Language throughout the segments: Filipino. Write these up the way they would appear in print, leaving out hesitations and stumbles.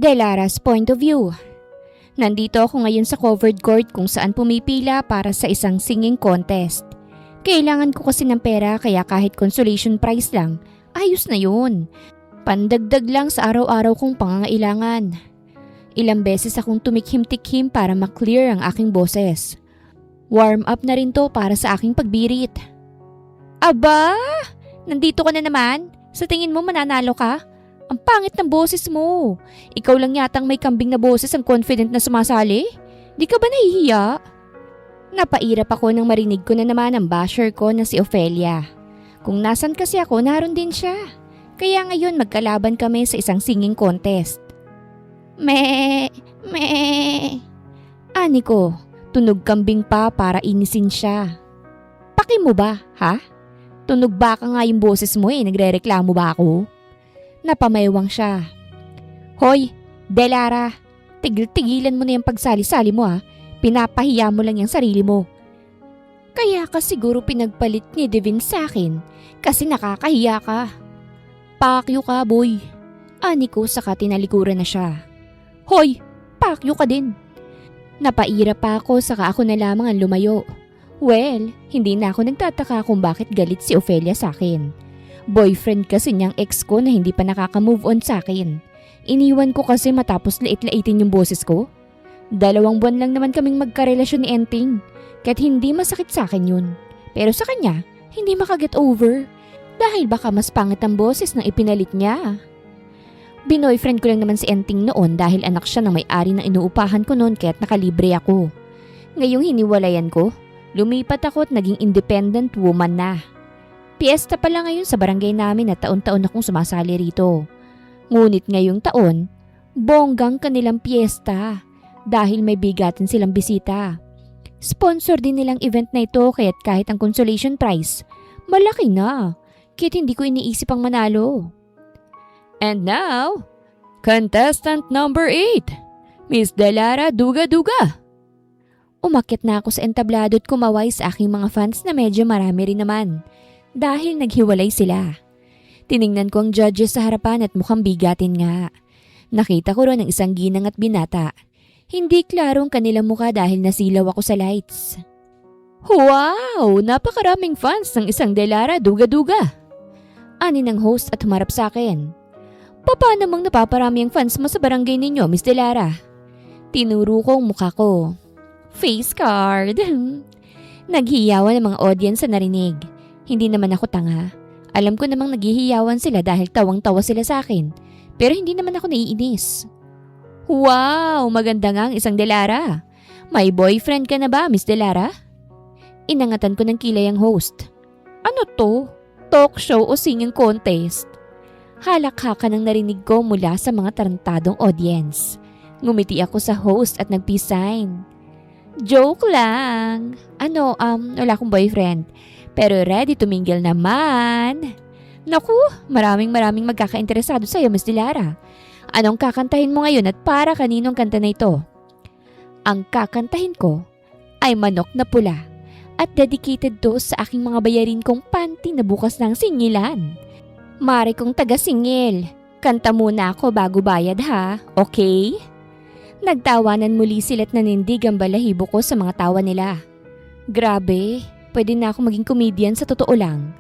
Delara's point of view. Nandito ako ngayon sa covered court kung saan pumipila para sa isang singing contest. Kailangan ko kasi ng pera kaya kahit consolation prize lang, ayos na yun. Pandagdag lang sa araw-araw kong pangangailangan. Ilang beses akong tumikhim-tikhim para maklear ang aking boses. Warm up na rin to para sa aking pagbirit. Aba! Nandito ka na naman? Sa tingin mo mananalo ka? Ang pangit ng boses mo. Ikaw lang yatang may kambing na boses ang confident na sumasali. Di ka ba nahihiya? Napairap ako nang marinig ko na naman ang basher ko na si Ophelia. Kung nasan kasi ako, naroon din siya. Kaya ngayon magkalaban kami sa isang singing contest. Me. Ani ko, tunog kambing pa para inisin siya. Paki mo ba, ha? Tunog baka nga yung boses mo nagrereklamo ba ako? Napamaywang siya. Hoy, Delara, tigil-tigilan mo na yung pagsali-sali mo Pinapahiya mo lang yung sarili mo. Kaya ka siguro pinagpalit ni Devin sa akin kasi nakakahiya ka. Pakyo ka, boy. Ani ko saka tinalikuran na siya. Hoy, pakyo ka din. Napaira pa ako saka ako na lamang ang lumayo. Well, hindi na ako nagtataka kung bakit galit si Ophelia sa akin. Boyfriend kasi niyang ex ko na hindi pa nakaka-move on sa akin. Iniwan ko kasi matapos lait-laitin yung boses ko. 2 buwan lang naman kaming magkarelasyon ni Enting, kaya't hindi masakit sa akin yun. Pero sa kanya, hindi makaget over. Dahil baka mas pangit ang boses nang ipinalit niya. Binoyfriend ko lang naman si Enting noon dahil anak siya ng may-ari na inuupahan ko noon kaya't nakalibre ako. Ngayong hiniwalayan ko, lumipat ako at naging independent woman na. Piesta pala ngayon sa barangay namin at taon-taon akong sumasali rito. Ngunit ngayong taon, bonggang kanilang piesta dahil may bigatin silang bisita. Sponsor din nilang event na ito kaya't kahit ang consolation prize, malaki na. Kaya't hindi ko iniisip ang manalo. And now, contestant number 8, Miss Delara Duga-Duga. Umakyat na ako sa entablado at kumaway sa aking mga fans na medyo marami rin naman. Dahil naghiwalay sila. Tiningnan ko ang judges sa harapan at mukhang bigatin nga. Nakita ko ron ang isang ginang at binata. Hindi klaro ang kanilang mukha dahil nasilaw ako sa lights. Wow! Napakaraming fans ng isang Delara Duga-Duga. Ani ng host at humarap sa akin. Paano namang napaparami ang fans mo sa barangay ninyo, Miss Delara? Tinuro ko ang mukha ko. Face card. Naghiyawan ang mga audience sa narinig. Hindi naman ako tanga. Alam ko namang naghihiyawan sila dahil tawang-tawa sila sa akin. Pero hindi naman ako naiinis. Wow! Maganda nga ang isang Delara. May boyfriend ka na ba, Miss Delara? Inangatan ko ng kilay ang host. Ano to? Talk show o singing contest? Halakhakan ang narinig ko mula sa mga tarantadong audience. Ngumiti ako sa host at nag-peace sign. Joke lang. Wala akong boyfriend. Pero ready to mingle naman. Naku, maraming magkakainteresado sa'yo, Miss Delara. Anong kakantahin mo ngayon at para kaninong kanta na ito? Ang kakantahin ko ay Manok na Pula at dedicated to sa aking mga bayarin kong panty na bukas ng singilan. Mare kong taga-singil, kanta muna ako bago bayad ha, okay? Nagtawanan muli sila't nanindig ang balahibo ko sa mga tawa nila. Grabe. Pwede na ako maging comedian sa totoo lang.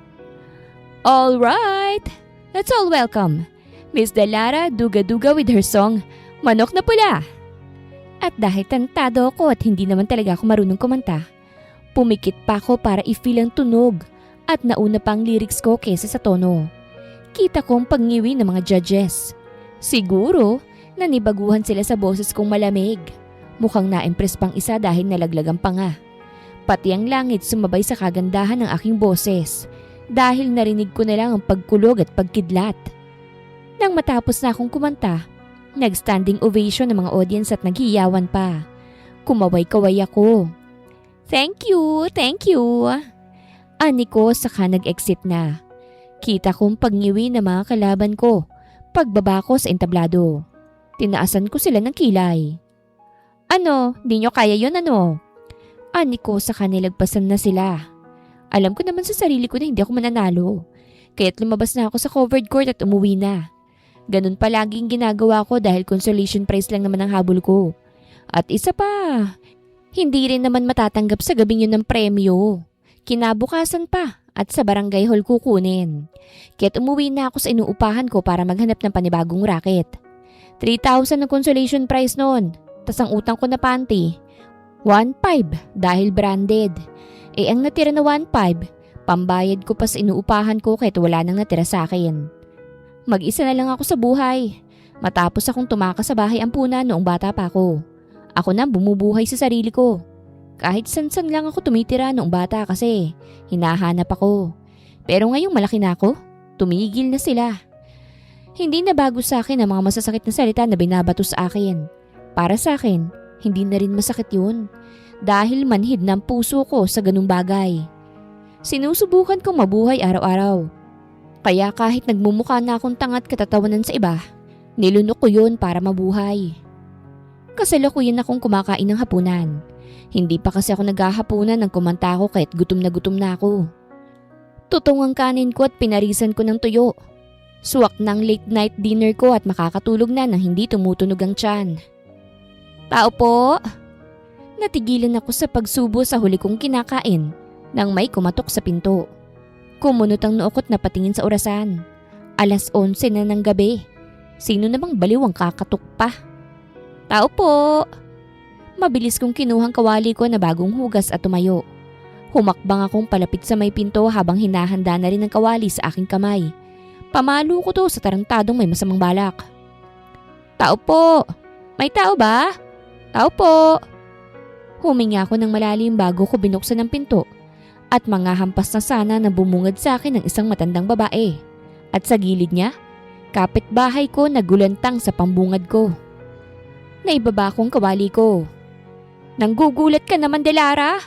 Alright, let's all welcome Miss Delara Duga-Duga with her song, Manok na Pula. At dahil tantado ako at hindi naman talaga ako marunong kumanta, pumikit pa ako para i-feel ang tunog at nauna pa ang lyrics ko kesa sa tono. Kita ko ang pagngiwi ng mga judges. Siguro, nanibaguhan sila sa boses kong malamig. Mukhang na-impress pang isa dahil nalaglagan pa nga. Pati ang langit sumabay sa kagandahan ng aking boses dahil narinig ko na lang ang pagkulog at pagkidlat. Nang matapos na akong kumanta, nag-standing ovation ng mga audience at naghiyawan pa. Kumaway-kaway ako. Thank you. Ani ko saka nag-exit na. Kita kong pagngiwi ng mga kalaban ko pagbaba ko sa entablado. Tinaasan ko sila ng kilay. Ano, di nyo kaya yun ano? Ani ko saka nilagpasan na sila. Alam ko naman sa sarili ko na hindi ako mananalo. Kaya't lumabas na ako sa covered court at umuwi na. Ganun palaging ginagawa ko dahil consolation prize lang naman ang habol ko. At isa pa, hindi rin naman matatanggap sa gabing yun ng premyo. Kinabukasan pa at sa barangay hall kukunin. Kaya't umuwi na ako sa inuupahan ko para maghanap ng panibagong racket. 3,000 ang consolation prize noon. Tas ang utang ko na panty, 1,500 dahil branded. Ang natira na 1,500, pambayad ko pa sa inuupahan ko kahit wala nang natira sa akin. Mag-isa na lang ako sa buhay. Matapos akong tumakas sa bahay ampunan noong bata pa ako. Ako na bumubuhay sa sarili ko. Kahit san-san lang ako tumitira noong bata kasi hinahanap ako. Pero ngayong malaki na ako, tumigil na sila. Hindi na bago sa akin ang mga masasakit na salita na binabato sa akin. Para sa akin, hindi na rin masakit yun. Dahil manhid ng puso ko sa ganung bagay. Sinusubukan kong mabuhay araw-araw. Kaya kahit nagmumukha na akong tangat katatawanan sa iba, nilunok ko yun para mabuhay. Kasalukuyan akong kumakain ng hapunan. Hindi pa kasi ako naghahapunan nang kumanta ako kahit gutom na ako. Tutong ang kanin ko at pinarisan ko ng tuyo. Suwak ng late night dinner ko at makakatulog na nang hindi tumutunog ang tiyan. Tao po! Natigilan ako sa pagsubo sa huli kong kinakain nang may kumatok sa pinto. Kumunot ang noo ko't napatingin sa orasan. 11:00 na ng gabi. Sino namang baliw ang kakatok pa? Tao po! Mabilis kong kinuhang kawali ko na bagong hugas at tumayo. Humakbang akong palapit sa may pinto habang hinahanda na rin ang kawali sa aking kamay. Pamalo ko to sa tarantadong may masamang balak. Tao po! May tao ba? Tao po! Huminga ako ng malalim bago ko binuksan ang pinto. At mga hampas na sana na bumungad sa akin ng isang matandang babae. At sa gilid niya, kapitbahay ko na gulantang sa pambungad ko. Naibaba kong kawali ko. Nanggugulat ka naman, Delara?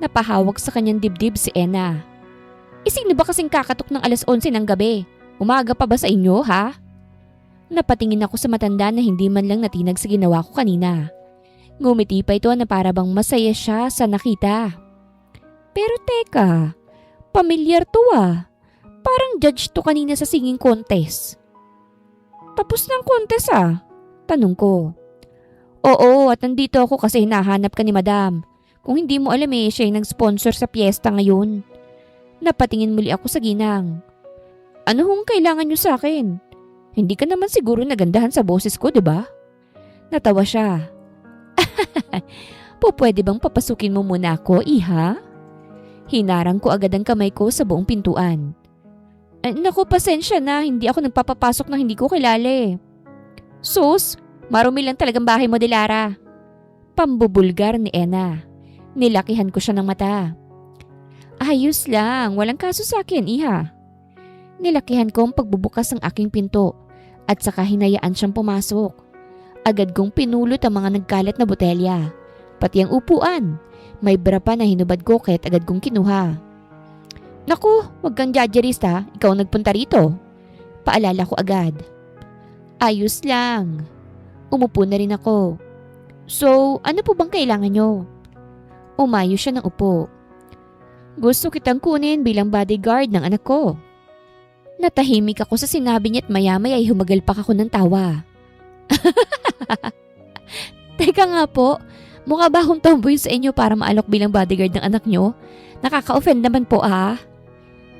Napahawak sa kanyang dibdib si Ena. Sino ba kasing kakatok ng 11:00 ng gabi? Umaga pa ba sa inyo, ha? Napatingin ako sa matanda na hindi man lang natinag sa ginawa ko kanina. Ngumiti pa ito na para bang masaya siya sa nakita. Pero teka, pamilyar to ah. Parang judge to kanina sa singing contest. Tapos ng contest ah? Tanong ko. Oo, at nandito ako kasi hinahanap ka ni Madam. Kung hindi mo alam siya yung nag-sponsor sa piyesta ngayon. Napatingin muli ako sa ginang. Ano hong kailangan niyo sa akin? Hindi ka naman siguro nagandahan sa boses ko, di ba? Natawa siya. Pwede bang papasukin mo muna ako, iha? Hinarang ko agad ang kamay ko sa buong pintuan. Naku, pasensya na, hindi ako nagpapapasok na hindi ko kilala eh. Sus, marumi lang talagang bahay mo, Delara. Pambubulgar ni Ena. Nilakihan ko siya ng mata. Ayos lang, walang kaso sa akin, iha. Nilakihan ko ang pagbubukas ng aking pinto at saka hinayaan siyang pumasok. Agad kong pinulot ang mga nagkalat na botelya. Pati ang upuan. May bra pa na hinubad ko kaya't agad kong kinuha. Naku, wag kang judgerist ha. Ikaw ang nagpunta rito. Paalala ko agad. Ayos lang. Umupo na rin ako. So, ano po bang kailangan nyo? Umayo siya ng upo. Gusto kitang kunin bilang bodyguard ng anak ko. Natahimik ako sa sinabi niya at maya-maya ay humagalpak ako ng tawa. Teka nga po, mukha ba akong tomboy sa inyo para maalok bilang bodyguard ng anak nyo? Nakaka-offend naman po ah.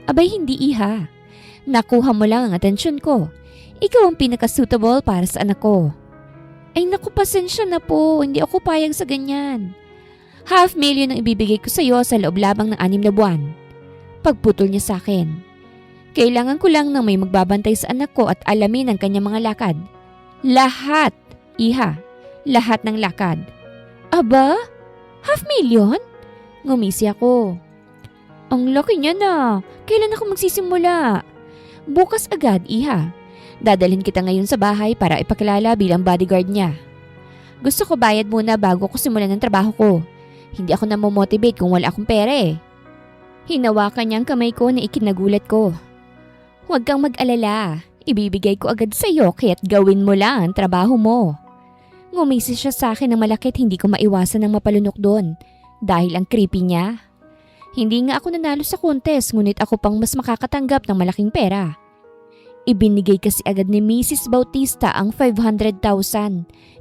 Abay hindi iha. Nakuha mo lang ang atensyon ko. Ikaw ang pinaka-suitable para sa anak ko. Ay naku, pasensya na po, hindi ako payag sa ganyan. 500,000 ang ibibigay ko sa iyo sa loob labang ng 6 na buwan. Pagputol niya sa akin. Kailangan ko lang ng may magbabantay sa anak ko at alamin ang kanyang mga lakad. Lahat, iha. Lahat ng lakad. Aba? 500,000? Ngumisi ako. Ang laki niya na. Kailan ako magsisimula? Bukas agad, iha. Dadalhin kita ngayon sa bahay para ipakilala bilang bodyguard niya. Gusto ko bayad muna bago ko simulan ng trabaho ko. Hindi ako namomotivate kung wala akong pera eh. Hinawakan niya ang kamay ko na ikinagulat ko. Huwag kang mag-alala. Ibibigay ko agad sa iyo kaya't gawin mo lang ang trabaho mo. Ngumisi siya sa akin ng malakit, hindi ko maiwasan ng mapalunok doon dahil ang creepy niya. Hindi nga ako nanalo sa contest ngunit ako pang mas makakatanggap ng malaking pera. Ibinigay kasi agad ni Mrs. Bautista ang 500,000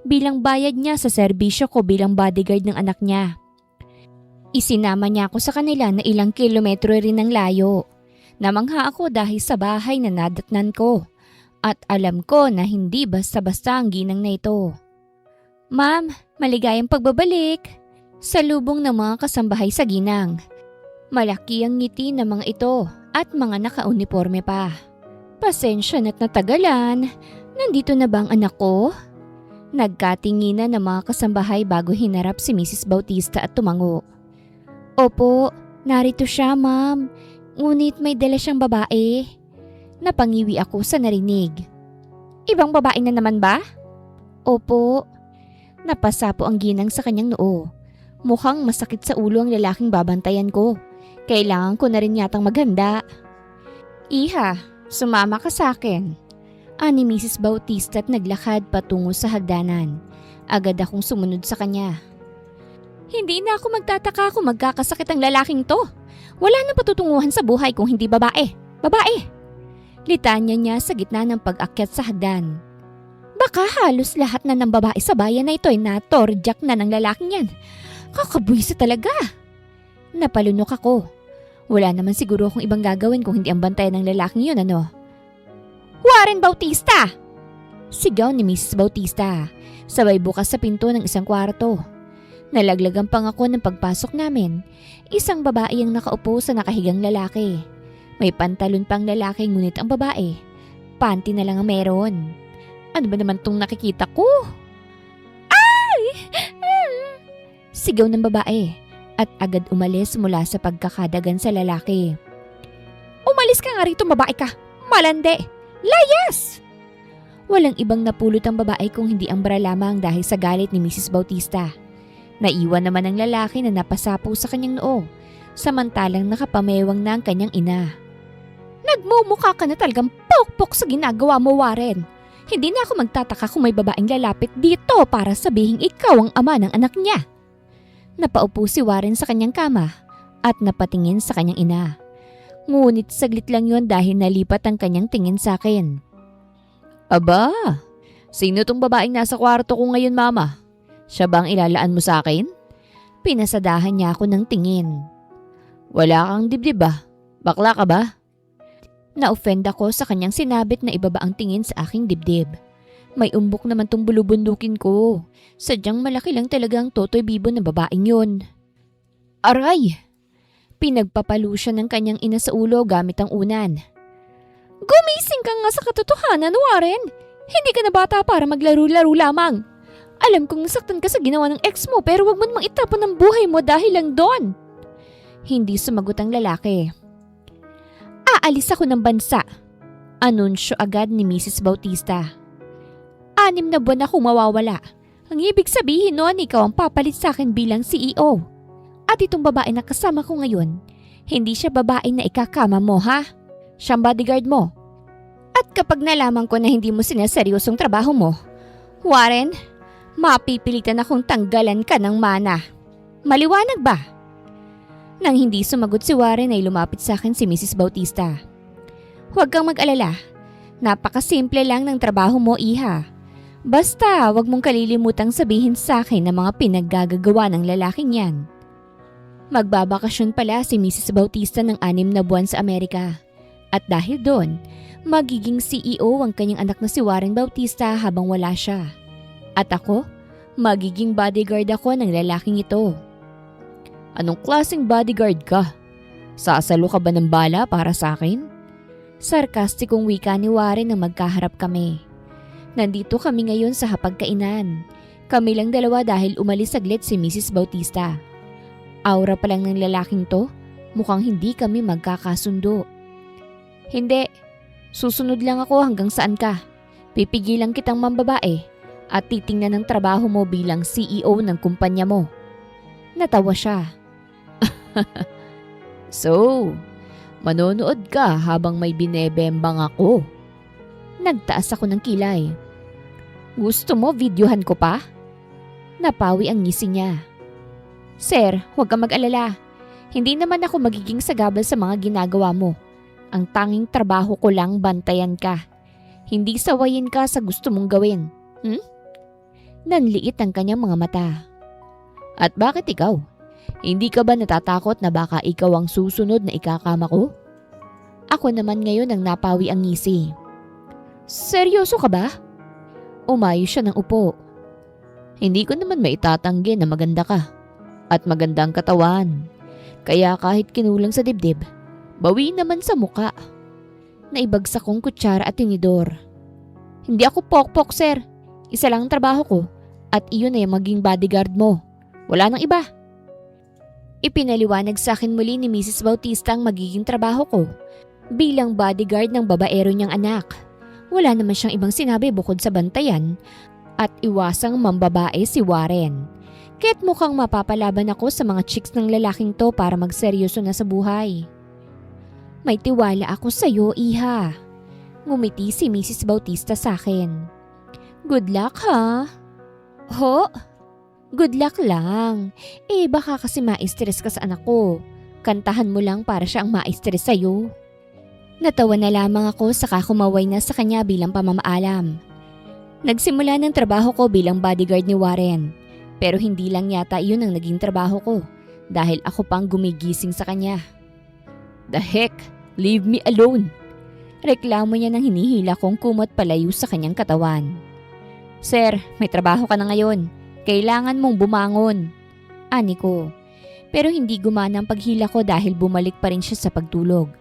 bilang bayad niya sa serbisyo ko bilang bodyguard ng anak niya. Isinama niya ako sa kanila na ilang kilometro rin ang layo. Namangha ako dahil sa bahay na nadatnan ko. At alam ko na hindi basta-basta ang ginang na ito. Ma'am, maligayang pagbabalik. Salubong ng mga kasambahay sa ginang. Malaki ang ngiti ng mga ito at mga nakauniforme pa. Pasensya na't natagalan. Nandito na ba ang anak ko? Nagkatinginan ng mga kasambahay bago hinarap si Mrs. Bautista at tumango. Opo, narito siya ma'am. Ngunit may dala siyang babae. Napangiwi ako sa narinig. Ibang babae na naman ba? Opo. Napasapo ang ginang sa kanyang noo. Mukhang masakit sa ulo ang lalaking babantayan ko. Kailangan ko na rin yatang maghanda. Iha, sumama ka sa akin. Ani Mrs. Bautista at naglakad patungo sa hagdanan. Agad akong sumunod sa kanya. Hindi na ako magtataka kung magkakasakit ang lalaking to. Wala nang patutunguhan sa buhay kung hindi babae. Babae! Litanya niya sa gitna ng pag-akyat sa hagdan. Baka halos lahat na ng babae sa bayan na ito ay natorjak na ng lalaking yan. Kakabwisa talaga. Napalunok ako. Wala naman siguro akong ibang gagawin kung hindi ang bantayan ng lalaking yun, ano? Warren Bautista! Sigaw ni Mrs. Bautista. Sabay bukas sa pinto ng isang kwarto. Nalaglagan pang ako ng pagpasok namin. Isang babae ang nakaupo sa nakahigang lalaki. May pantalon pang lalaki ngunit ang babae, panty na lang ang meron. Ano ba naman tong nakikita ko? Ay! Sigaw ng babae at agad umalis mula sa pagkakadagan sa lalaki. Umalis ka nga rito, babae ka! Malande! Layas! Walang ibang napulot ang babae kung hindi ang bra lamang dahil sa galit ni Mrs. Bautista. Naiwan naman ang lalaki na napasapo sa kanyang noo, samantalang nakapamewang na ang kanyang ina. Nagmumukha ka na talagang pokpok sa ginagawa mo, Warren. Hindi na ako magtataka kung may babaeng lalapit dito para sabihing ikaw ang ama ng anak niya. Napaupo si Warren sa kanyang kama at napatingin sa kanyang ina. Ngunit saglit lang yon dahil nalipat ang kanyang tingin sa akin. Aba, sino tong babaeng nasa kwarto ko ngayon, mama? Siya bang ilalaan mo sa akin? Pinasadahan niya ako ng tingin. Wala kang dibdib ba? Bakla ka ba? Na-offend ako sa kanyang sinabit na ibaba ang tingin sa aking dibdib. May umbok naman tong bulubundukin ko. Sadyang malaki lang talaga ang totoy bibo ng babaeng yun. Aray! Pinagpapalo siya ng kanyang ina sa ulo gamit ang unan. Gumising ka nga sa katotohanan, Warren! Hindi ka na bata para maglaro-laro lamang. Alam kong nasaktan ka sa ginawa ng ex mo pero wag mo namang itapon ang buhay mo dahil lang doon. Hindi sumagot ang lalaki. Aalis ako ng bansa. Anunsyo agad ni Mrs. Bautista. 6 na buwan akong mawawala. Ang ibig sabihin noon ikaw ang papalit sa akin bilang CEO. At itong babae na kasama ko ngayon, hindi siya babae na ikakama mo, ha? Siyang bodyguard mo. At kapag nalaman ko na hindi mo sinaseryosong trabaho mo, Warren, mapipilitan akong tanggalan ka ng mana. Maliwanag ba? Nang hindi sumagot si Warren ay lumapit sa akin si Mrs. Bautista. Huwag kang mag-alala. Napakasimple lang ng trabaho mo, iha. Basta huwag mong kalilimutang sabihin sa akin ng mga pinaggagawa ng lalaking yan. Magbabakasyon pala si Mrs. Bautista ng 6 na buwan sa Amerika. At dahil doon, magiging CEO ang kanyang anak na si Warren Bautista habang wala siya. At ako, magiging bodyguard ako ng lalaking ito. Anong klaseng bodyguard ka? Sasalo ka ba ng bala para sa akin? Sarkastikong wika ni Warren nang magkaharap kami. Nandito kami ngayon sa hapagkainan. Kami lang dalawa dahil umalis saglit si Mrs. Bautista. Aura pa lang ng lalaking to, mukhang hindi kami magkakasundo. Hindi, susunod lang ako hanggang saan ka. Pipigilan kitang mambabae at titingnan ng trabaho mo bilang CEO ng kumpanya mo. Natawa siya. So, manonood ka habang may binebembang ako. Nagtaas ako ng kilay. Gusto mo videohan ko pa? Napawi ang ngisi niya. Sir, huwag kang mag-alala. Hindi naman ako magiging sagabal sa mga ginagawa mo. Ang tanging trabaho ko lang bantayan ka. Hindi sawayin ka sa gusto mong gawin. Nanliit ang kanyang mga mata. At bakit ikaw? Hindi ka ba natatakot na baka ikaw ang susunod na ikakama ko? Ako naman ngayon ang napawi ang ngisi. Seryoso ka ba? Umayos siya ng upo. Hindi ko naman maitatanggi na maganda ka. At maganda ang katawan. Kaya kahit kinulang sa dibdib, bawi naman sa muka. Naibagsak kong kutsara at tinidor. Hindi ako pokpok, sir. Isa lang ang trabaho ko. At iyon ay maging bodyguard mo. Wala nang iba. Ipinaliwanag sa akin muli ni Mrs. Bautista ang magiging trabaho ko bilang bodyguard ng babaero niyang anak. Wala naman siyang ibang sinabi bukod sa bantayan at iwasang mambabae si Warren. Kaya't mukhang mapapalaban ako sa mga chicks ng lalaking to para magseryoso na sa buhay. May tiwala ako sa iyo, iha. Ngumiti si Mrs. Bautista sa akin. Good luck, ha? Ho? Good luck lang. Baka kasi ma-stress ka sa anak ko. Kantahan mo lang para siya ang ma-stress sa'yo. Natawa na lamang ako saka kumaway na sa kanya bilang pamamaalam. Nagsimula ng trabaho ko bilang bodyguard ni Warren. Pero hindi lang yata iyon ang naging trabaho ko dahil ako pang gumigising sa kanya. The heck? Leave me alone. Reklamo niya nang hinihila kong kumot palayo sa kanyang katawan. Sir, may trabaho ka na ngayon. Kailangan mong bumangon. Ani ko. Pero hindi gumana ang paghila ko dahil bumalik pa rin siya sa pagtulog.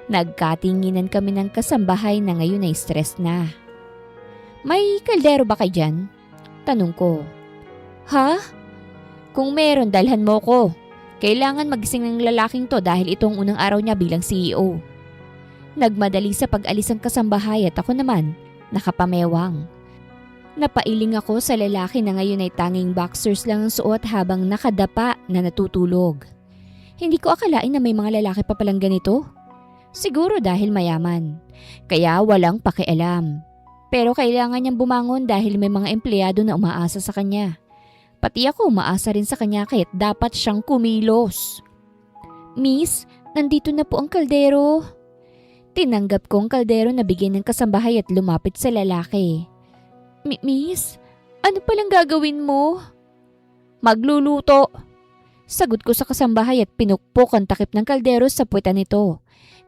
Nagkatinginan kami ng kasambahay na ngayon ay stress na. May kaldero ba kayo dyan? Tanong ko. Ha? Kung meron, dalhan mo ko. Kailangan magising ng lalaking to dahil itong unang araw niya bilang CEO. Nagmadali sa pag-alis ang kasambahay at ako naman, nakapamewang. Napailing ako sa lalaki na ngayon ay tanging boxers lang ang suot habang nakadapa na natutulog. Hindi ko akalain na may mga lalaki pa palang ganito. Siguro dahil mayaman, kaya walang pakialam. Pero kailangan niyang bumangon dahil may mga empleyado na umaasa sa kanya. Pati ako umaasa rin sa kanya kaya't dapat siyang kumilos. Miss, nandito na po ang kaldero. Tinanggap ko ang kaldero na bigyan ng kasambahay at lumapit sa lalaki. Miss, ano palang gagawin mo? Magluluto. Sagot ko sa kasambahay at pinukpok ang takip ng kaldero sa puwetan nito.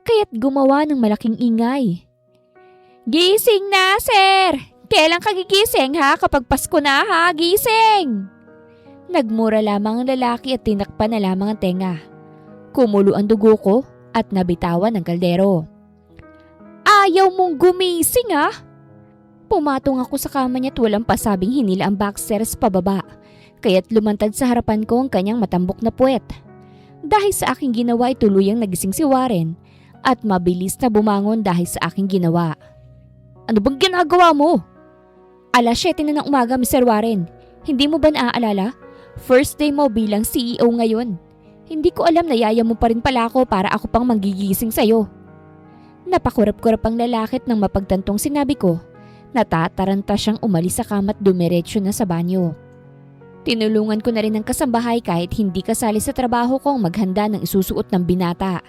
Kaya't gumawa ng malaking ingay. Gising na, sir! Kailan ka gigising ha? Kapag Pasko na ha? Gising! Nagmura lamang ang lalaki at tinakpan na lamang ang tenga. Kumulo ang dugo ko at nabitawan ang kaldero. Ayaw mong gumising ha? Pumatong ako sa kama niya at walang pasabing hinila ang boxers pababa, kaya't lumantad sa harapan ko ang kanyang matambok na puwet. Dahil sa aking ginawa ay tuluyang nagising si Warren at mabilis na bumangon dahil sa aking ginawa. Ano bang ginagawa mo? Alas 7 na ng umaga, Mr. Warren. Hindi mo ba naaalala? First day mo bilang CEO ngayon. Hindi ko alam na yaya mo pa rin pala ako para ako pang manggigising sa'yo. Napakurap-kurap ang lalakit nang mapagtantong sinabi ko. Natataranta siyang umalis sa kama at dumiretso na sa banyo. Tinulungan ko na rin ang kasambahay kahit hindi kasali sa trabaho kong maghanda ng isusuot ng binata.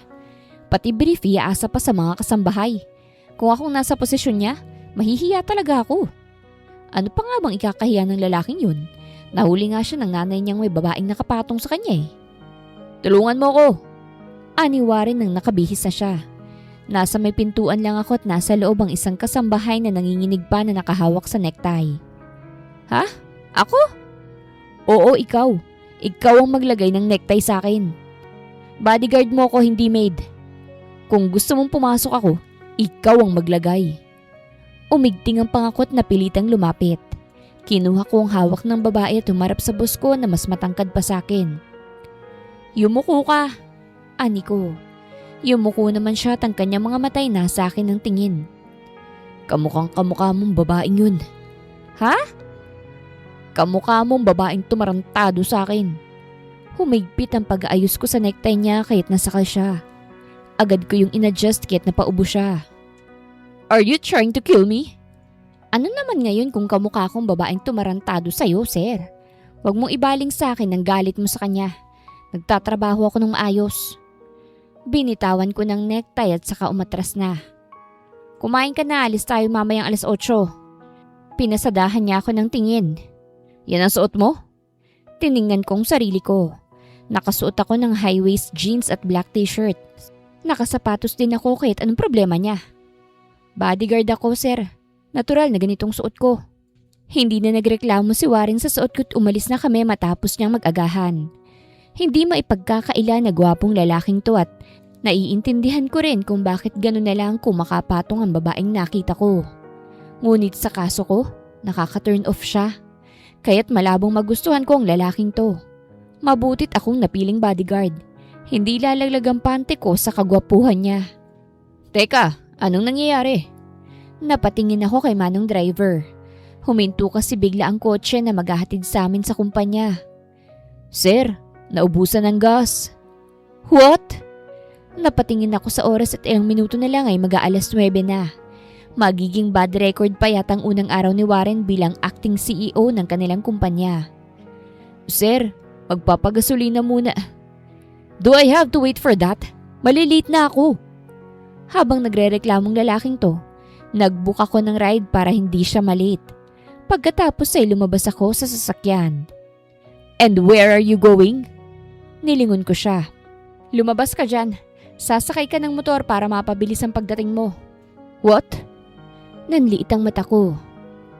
Pati brief iaasa pa sa mga kasambahay. Kung akong nasa posisyon niya, mahihiya talaga ako. Ano pa nga bang ikakahiya ng lalaking yun? Nahuli nga siya ng nanay niyang may babaeng nakapatong sa kanya eh. Tulungan mo ko! Aniwa rin nang nakabihis na siya. Nasa may pintuan lang ako at nasa loob ang isang kasambahay na nanginginig pa na nakahawak sa necktie. Ha? Ako? Oo, ikaw. Ikaw ang maglagay ng necktie sa akin. Bodyguard mo ako, hindi maid. Kung gusto mong pumasok ako, ikaw ang maglagay. Umigting ang pangakot na pilitang lumapit. Kinuha ko ang hawak ng babae at humarap sa boss ko na mas matangkad pa sa akin. Yumuko ka, ani ko. Yumuko naman siya at ang kanyang mga matay nasa akin ng tingin. Kamukhang kamukha mong babaeng yun. Ha? Kamukha mong babaeng tumarantado sa akin. Humigpit ang pag-aayos ko sa necktie niya kahit nasakal siya. Agad ko yung inadjust kahit napaubo siya. Are you trying to kill me? Ano naman ngayon kung kamukha kong babaeng tumarantado sa'yo, sir? Huwag mong ibaling sa akin ang galit mo sa kanya. Nagtatrabaho ako ng maayos. Binitawan ko ng necktie at saka umatras na. Kumain ka na, alis tayo mamayang 8:00. Pinasadahan niya ako ng tingin. Yan ang suot mo? Tiningnan kong sarili ko. Nakasuot ako ng high-waist jeans at black t-shirt. Nakasapatos din ako kahit anong problema niya. Bodyguard ako, sir. Natural na ganitong suot ko. Hindi na nagreklamo si Warren sa suot ko't umalis na kami matapos niyang mag-agahan. Hindi maipagkakaila na gwapong lalaking to at naiintindihan ko rin kung bakit gano'n na lang kumakapatong ang babaeng nakita ko. Ngunit sa kaso ko, nakaka-turn off siya. Kaya't malabong magustuhan ko ang lalaking to. Mabutit akong napiling bodyguard. Hindi lalaglag ang pante ko sa kagwapuhan niya. Teka, anong nangyayari? Napatingin ako kay Manong driver. Huminto kasi bigla ang kotse na maghahatid sa amin sa kumpanya. Sir, naubusan ng gas. What? Napatingin ako sa oras at ilang minuto na lang ay mag-aalas 9 na. Magiging bad record pa yatang unang araw ni Warren bilang acting CEO ng kanilang kumpanya. Sir, magpapagasolina muna. Do I have to wait for that? Malilate na ako. Habang nagre-reklamong lalaking to, nag-book ako ng ride para hindi siya malate. Pagkatapos ay lumabas ako sa sasakyan. And where are you going? Nilingon ko siya. Lumabas ka dyan. Sasakay ka ng motor para mapabilis ang pagdating mo. What? Nanliit ang mata ko.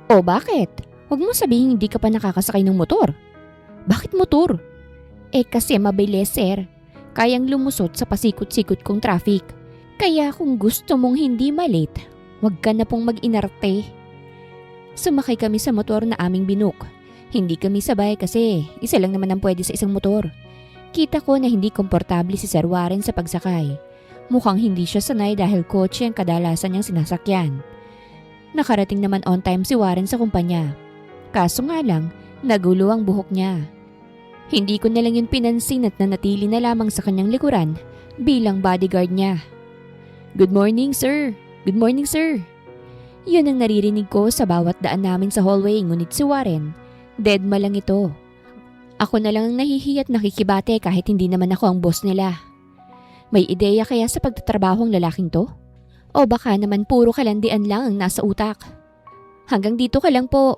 O bakit? Huwag mo sabihin hindi ka pa nakakasakay ng motor. Bakit motor? Kasi mabilis, sir. Kayang lumusot sa pasikot-sikot kong traffic. Kaya kung gusto mong hindi malate, huwag ka na pong mag-inarte. Sumakay kami sa motor na aming binook. Hindi kami sabay kasi isa lang naman ang pwede sa isang motor. Kita ko na hindi komportable si Sir Warren sa pagsakay. Mukhang hindi siya sanay dahil kotse ang kadalasan niyang sinasakyan. Nakarating naman on time si Warren sa kumpanya. Kaso nga lang, nagulo ang buhok niya. Hindi ko na lang yun pinansin at nanatili na lamang sa kanyang likuran bilang bodyguard niya. Good morning, sir. Good morning, sir. Yun ang naririnig ko sa bawat daan namin sa hallway, ngunit si Warren, deadma lang ito. Ako na lang ang nahihiya at nakikibate kahit hindi naman ako ang boss nila. May ideya kaya sa pagtatrabaho ang lalaking to? O baka naman puro kalandian lang ang nasa utak? Hanggang dito ka lang po.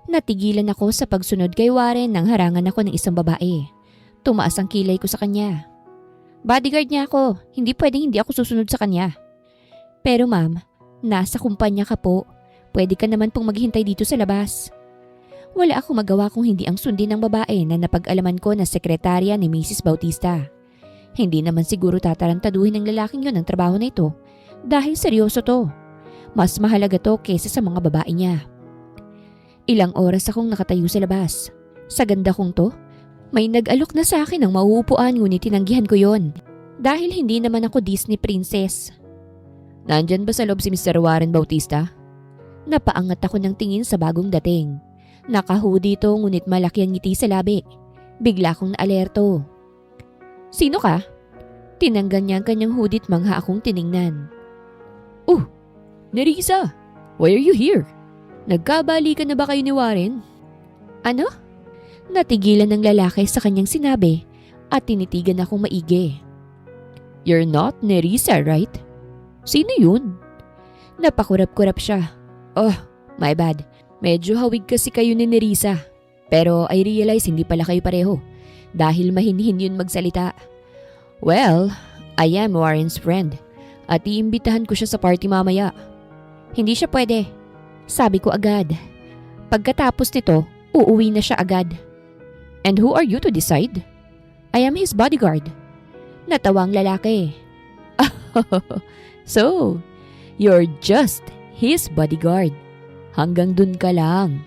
Natigilan ako sa pagsunod kay Warren nang harangan ako ng isang babae. Tumaas ang kilay ko sa kanya. Bodyguard niya ako, hindi pwedeng hindi ako susunod sa kanya. Pero ma'am, nasa kumpanya ka po. Pwede ka naman pong maghintay dito sa labas. Wala akong magawa kung hindi ang sundin ng babae na napag-alaman ko na sekretarya ni Mrs. Bautista. Hindi naman siguro tatarantaduhin ng lalaking yun ang trabaho na ito dahil seryoso to. Mas mahalaga to kesa sa mga babae niya. Ilang oras akong nakatayo sa labas. Sa ganda kong to, may nag-alok na sa akin ng mauupuan ngunit tinanggihan ko yon. Dahil hindi naman ako Disney princess. Nandyan ba sa loob si Mr. Warren Bautista? Napaangat ako ng tingin sa bagong dating. Naka-hoodie to ngunit malaki ang ngiti sa labi. Bigla akong naalerto. Sino ka? Tinanggal niya ang kanyang hoodie at mangha akong tiningnan. Nerissa! Why are you here? Nagkabalikan na ba kayo ni Warren? Ano? Natigilan ng lalaki sa kanyang sinabi at tinitigan akong maigi. You're not Nerissa, right? Sino yun? Napakurap-kurap siya. Oh, my bad. Medyo hawig kasi kayo ni Nerissa. Pero I realize hindi pala kayo pareho dahil mahinhin yun magsalita. Well, I am Warren's friend at iimbitahan ko siya sa party mamaya. Hindi siya pwede. Sabi ko agad. Pagkatapos nito, uuwi na siya agad. And who are you to decide? I am his bodyguard. Natawa ang lalaki. So, you're just his bodyguard. Hanggang dun ka lang.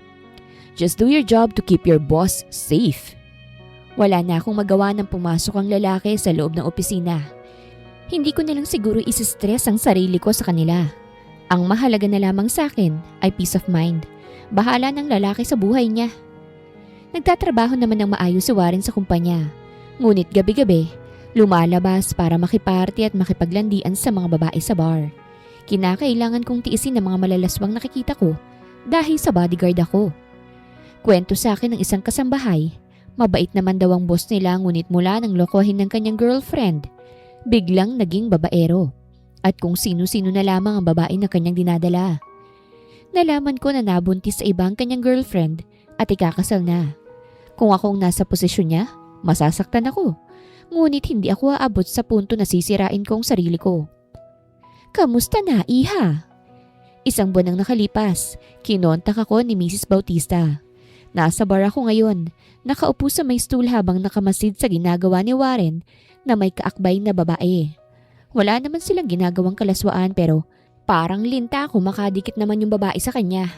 Just do your job to keep your boss safe. Wala na akong magawa nang pumasok ang lalaki sa loob ng opisina. Hindi ko na lang siguro isi-stress ang sarili ko sa kanila. Ang mahalaga na lamang sa akin ay peace of mind. Bahala ng lalaki sa buhay niya. Nagtatrabaho naman ng maayos si Warren sa kumpanya. Ngunit gabi-gabi, lumalabas para makiparty at makipaglandian sa mga babae sa bar. Kinakailangan kong tiisin ang mga malalaswang nakikita ko dahil sa bodyguard ako. Kwento sa akin ng isang kasambahay, mabait naman daw ang boss nila ngunit mula nang lokohin ng kanyang girlfriend, biglang naging babaero. at kung sino-sino na lamang ang babae na kanyang dinadala. Nalaman ko na nabuntis sa ibang kanyang girlfriend at ikakasal na. Kung akong nasa posisyon niya, masasaktan ako. Ngunit hindi ako aabot sa punto na sisirain ko ang sarili ko. Kamusta na, iha? Isang buwan ang nakalipas, kinontak ako ni Mrs. Bautista. Nasa bar ako ngayon, nakaupo sa may stool habang nakamasid sa ginagawa ni Warren na may kaakbay na babae. Wala naman silang ginagawang kalaswaan pero parang linta ako makadikit naman yung babae sa kanya.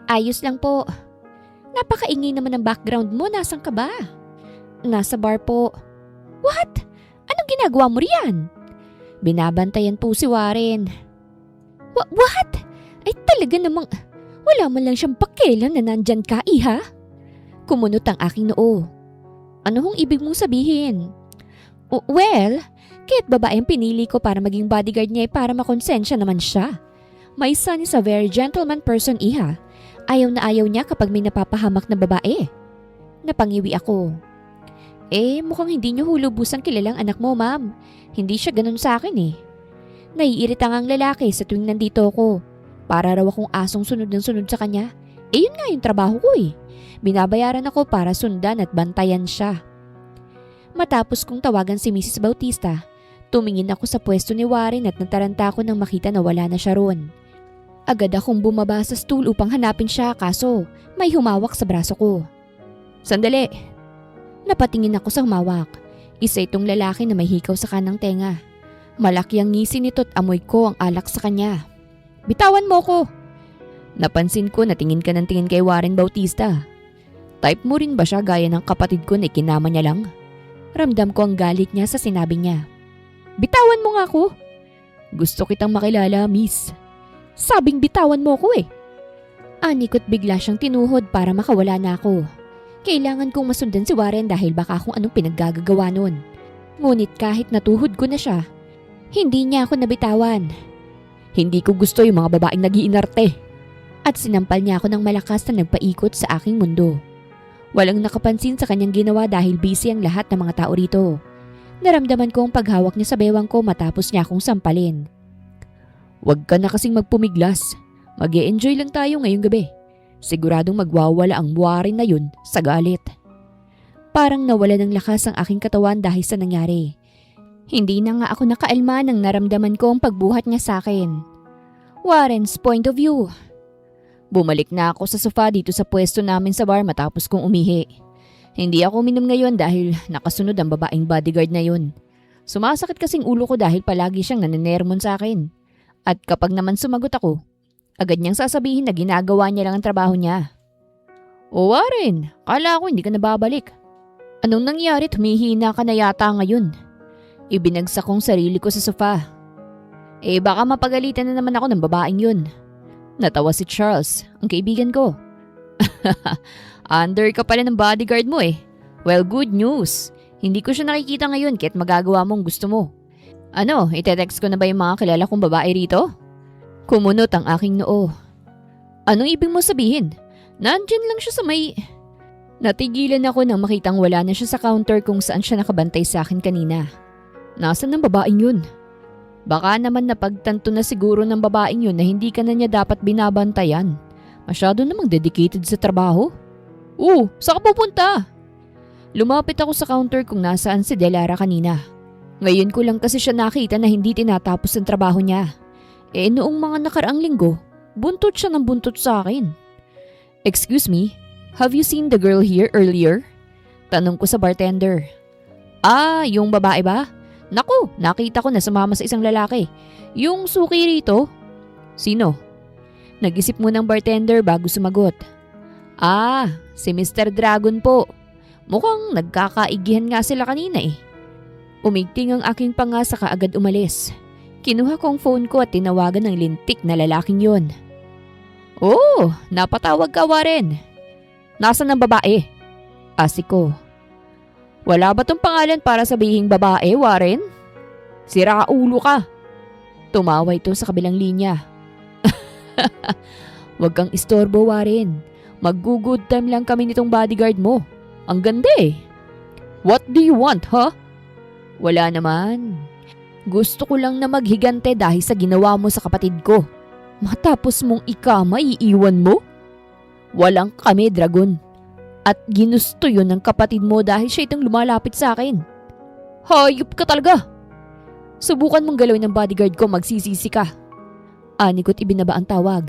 Ayos lang po. Napakaingay naman ng background mo, nasan ka ba? Nasa bar po. What? Anong ginagawa mo riyan? Binabantayan po si Warren. What? Ay talaga namang wala man lang siyang pakialam na nandyan ka, iha? Kumunot ang aking noo. Ano hong ibig mong sabihin? Well, kaya't babae ang pinili ko para maging bodyguard niya ay para makonsensya naman siya. My son is a very gentleman person, iha. Ayaw na ayaw niya kapag may napapahamak na babae. Napangiwi ako. Mukhang hindi niyo hulubusang kilalang anak mo, ma'am. Hindi siya ganun sa akin eh. Naiirita ang lalaki sa tuwing nandito ako. Para raw akong asong sunod ng sunod sa kanya. Yun nga yung trabaho ko eh. Binabayaran ako para sundan at bantayan siya. Matapos kong tawagan si Mrs. Bautista, tumingin ako sa pwesto ni Warren at nataranta ako nang makita na wala na siya roon. Agad akong bumaba sa stool upang hanapin siya kaso may humawak sa braso ko. Sandali! Napatingin ako sa humawak. Isa itong lalaki na may hikaw sa kanang tenga. Malaki ang ngisi nito at amoy ko ang alak sa kanya. Bitawan mo ko! Napansin ko na tingin ka ng tingin kay Warren Bautista. Type mo rin ba siya gaya ng kapatid ko na ikinama niya lang? Ramdam ko ang galit niya sa sinabi niya. Bitawan mo nga ako! Gusto kitang makilala, miss. Sabing bitawan mo ko eh. Anikot bigla siyang tinuhod para makawala na ako. Kailangan kong masundan si Warren dahil baka kung anong pinaggagawa nun. Ngunit kahit natuhod ko na siya, hindi niya ako nabitawan. Hindi ko gusto yung mga babaeng nag-iinarte. At sinampal niya ako ng malakas na nagpaikot sa aking mundo. Walang nakapansin sa kanyang ginawa dahil busy ang lahat ng mga tao rito. Naramdaman ko ang paghawak niya sa bewang ko matapos niya akong sampalin. Huwag ka na kasing magpumiglas. Mag-e-enjoy lang tayo ngayong gabi. Siguradong magwawala ang Warren na yun sa galit. Parang nawala ng lakas ang aking katawan dahil sa nangyari. Hindi na nga ako nakailma nang naramdaman ko ang pagbuhat niya sa akin. Warren's point of view. Bumalik na ako sa sofa dito sa pwesto namin sa bar matapos kong umihi. Hindi ako uminom ngayon dahil nakasunod ang babaeng bodyguard na yun. Sumasakit kasing ulo ko dahil palagi siyang naninermon sa akin. At kapag naman sumagot ako, agad niyang sasabihin na ginagawa niya lang ang trabaho niya. O Warren, kala ko hindi ka nababalik. Anong nangyari? Humihina ka na yata ngayon. Ibinagsak kong sarili ko sa sofa. Baka mapagalitan na naman ako ng babaeng yun. Natawa si Charles, ang kaibigan ko. Under ka pala ng bodyguard mo eh. Well, good news. Hindi ko siya nakikita ngayon kahit magagawa mong gusto mo. Ano, ite-text ko na ba yung mga kilala kong babae rito? Kumunot ang aking noo. Anong ibig mo sabihin? Nandyan lang siya sa may... Natigilan ako nang makitang wala na siya sa counter kung saan siya nakabantay sa akin kanina. Nasaan ang babaeng yun? Baka naman napagtanto na siguro ng babaeng yun na hindi ka na niya dapat binabantayan. Masyado namang dedicated sa trabaho. Saan ka pupunta? Lumapit ako sa counter kung nasaan si Delara kanina. Ngayon ko lang kasi siya nakita na hindi tinatapos ang trabaho niya. Noong mga nakaraang linggo, buntot siya ng buntot sa akin. Excuse me, have you seen the girl here earlier? Tanong ko sa bartender. Yung babae ba? Naku, nakita ko na sumama sa isang lalaki. Yung suki rito. Sino? Nag-isip muna ng bartender bago sumagot. Si Mr. Dragon po. Mukhang nagkakaigihan nga sila kanina eh. Umigting ang aking panga saka agad umalis. Kinuha ko ang phone ko at tinawagan ng lintik na lalaking yon. Napatawag ka Warren. Nasaan ang babae? Asik ko. Wala ba tong pangalan para sabihing babae, Warren? Sira ulo ka. Tumawa ito sa kabilang linya. Huwag kang istorbo, Warren. Mag-good time lang kami nitong bodyguard mo. Ang ganda eh. What do you want, huh? Wala naman. Gusto ko lang na maghigante dahil sa ginawa mo sa kapatid ko. Matapos mong ikama, iiwan mo? Walang kami, Dragon. At ginusto yun ng kapatid mo dahil siya itong lumalapit sa akin. Hayop ka talaga! Subukan mong galawin ng bodyguard ko, magsisisi ka. Ani ko't ibinaba ang tawag.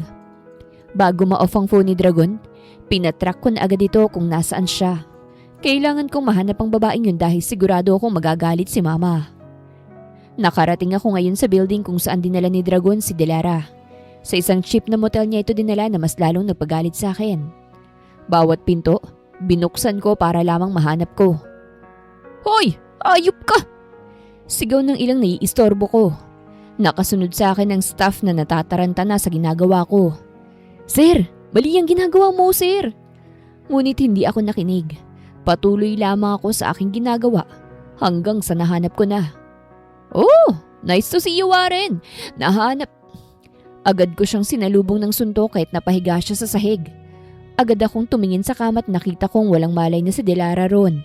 Bago ma-off ang phone ni Dragon, pinatrack ko na agad ito kung nasaan siya. Kailangan kong mahanap ang babaeng yun dahil sigurado akong magagalit si Mama. Nakarating ako ngayon sa building kung saan dinala ni Dragon si Delara. Sa isang cheap na motel niya ito dinala na mas lalong nagpagalit sa akin. Bawat pinto, binuksan ko para lamang mahanap ko. Hoy! Ayop ka! Sigaw ng ilang naiistorbo ko. Nakasunod sa akin ang staff na natataranta na sa ginagawa ko. Sir, mali ang ginagawa mo, sir. Ngunit hindi ako nakinig. Patuloy lamang ako sa aking ginagawa hanggang sa nahanap ko na. Oh, nice to see you, Warren. Nahanap. Agad ko siyang sinalubong ng suntok kahit napahiga siya sa sahig. Agad akong tumingin sa kama at nakita kong walang malay na si Delara ron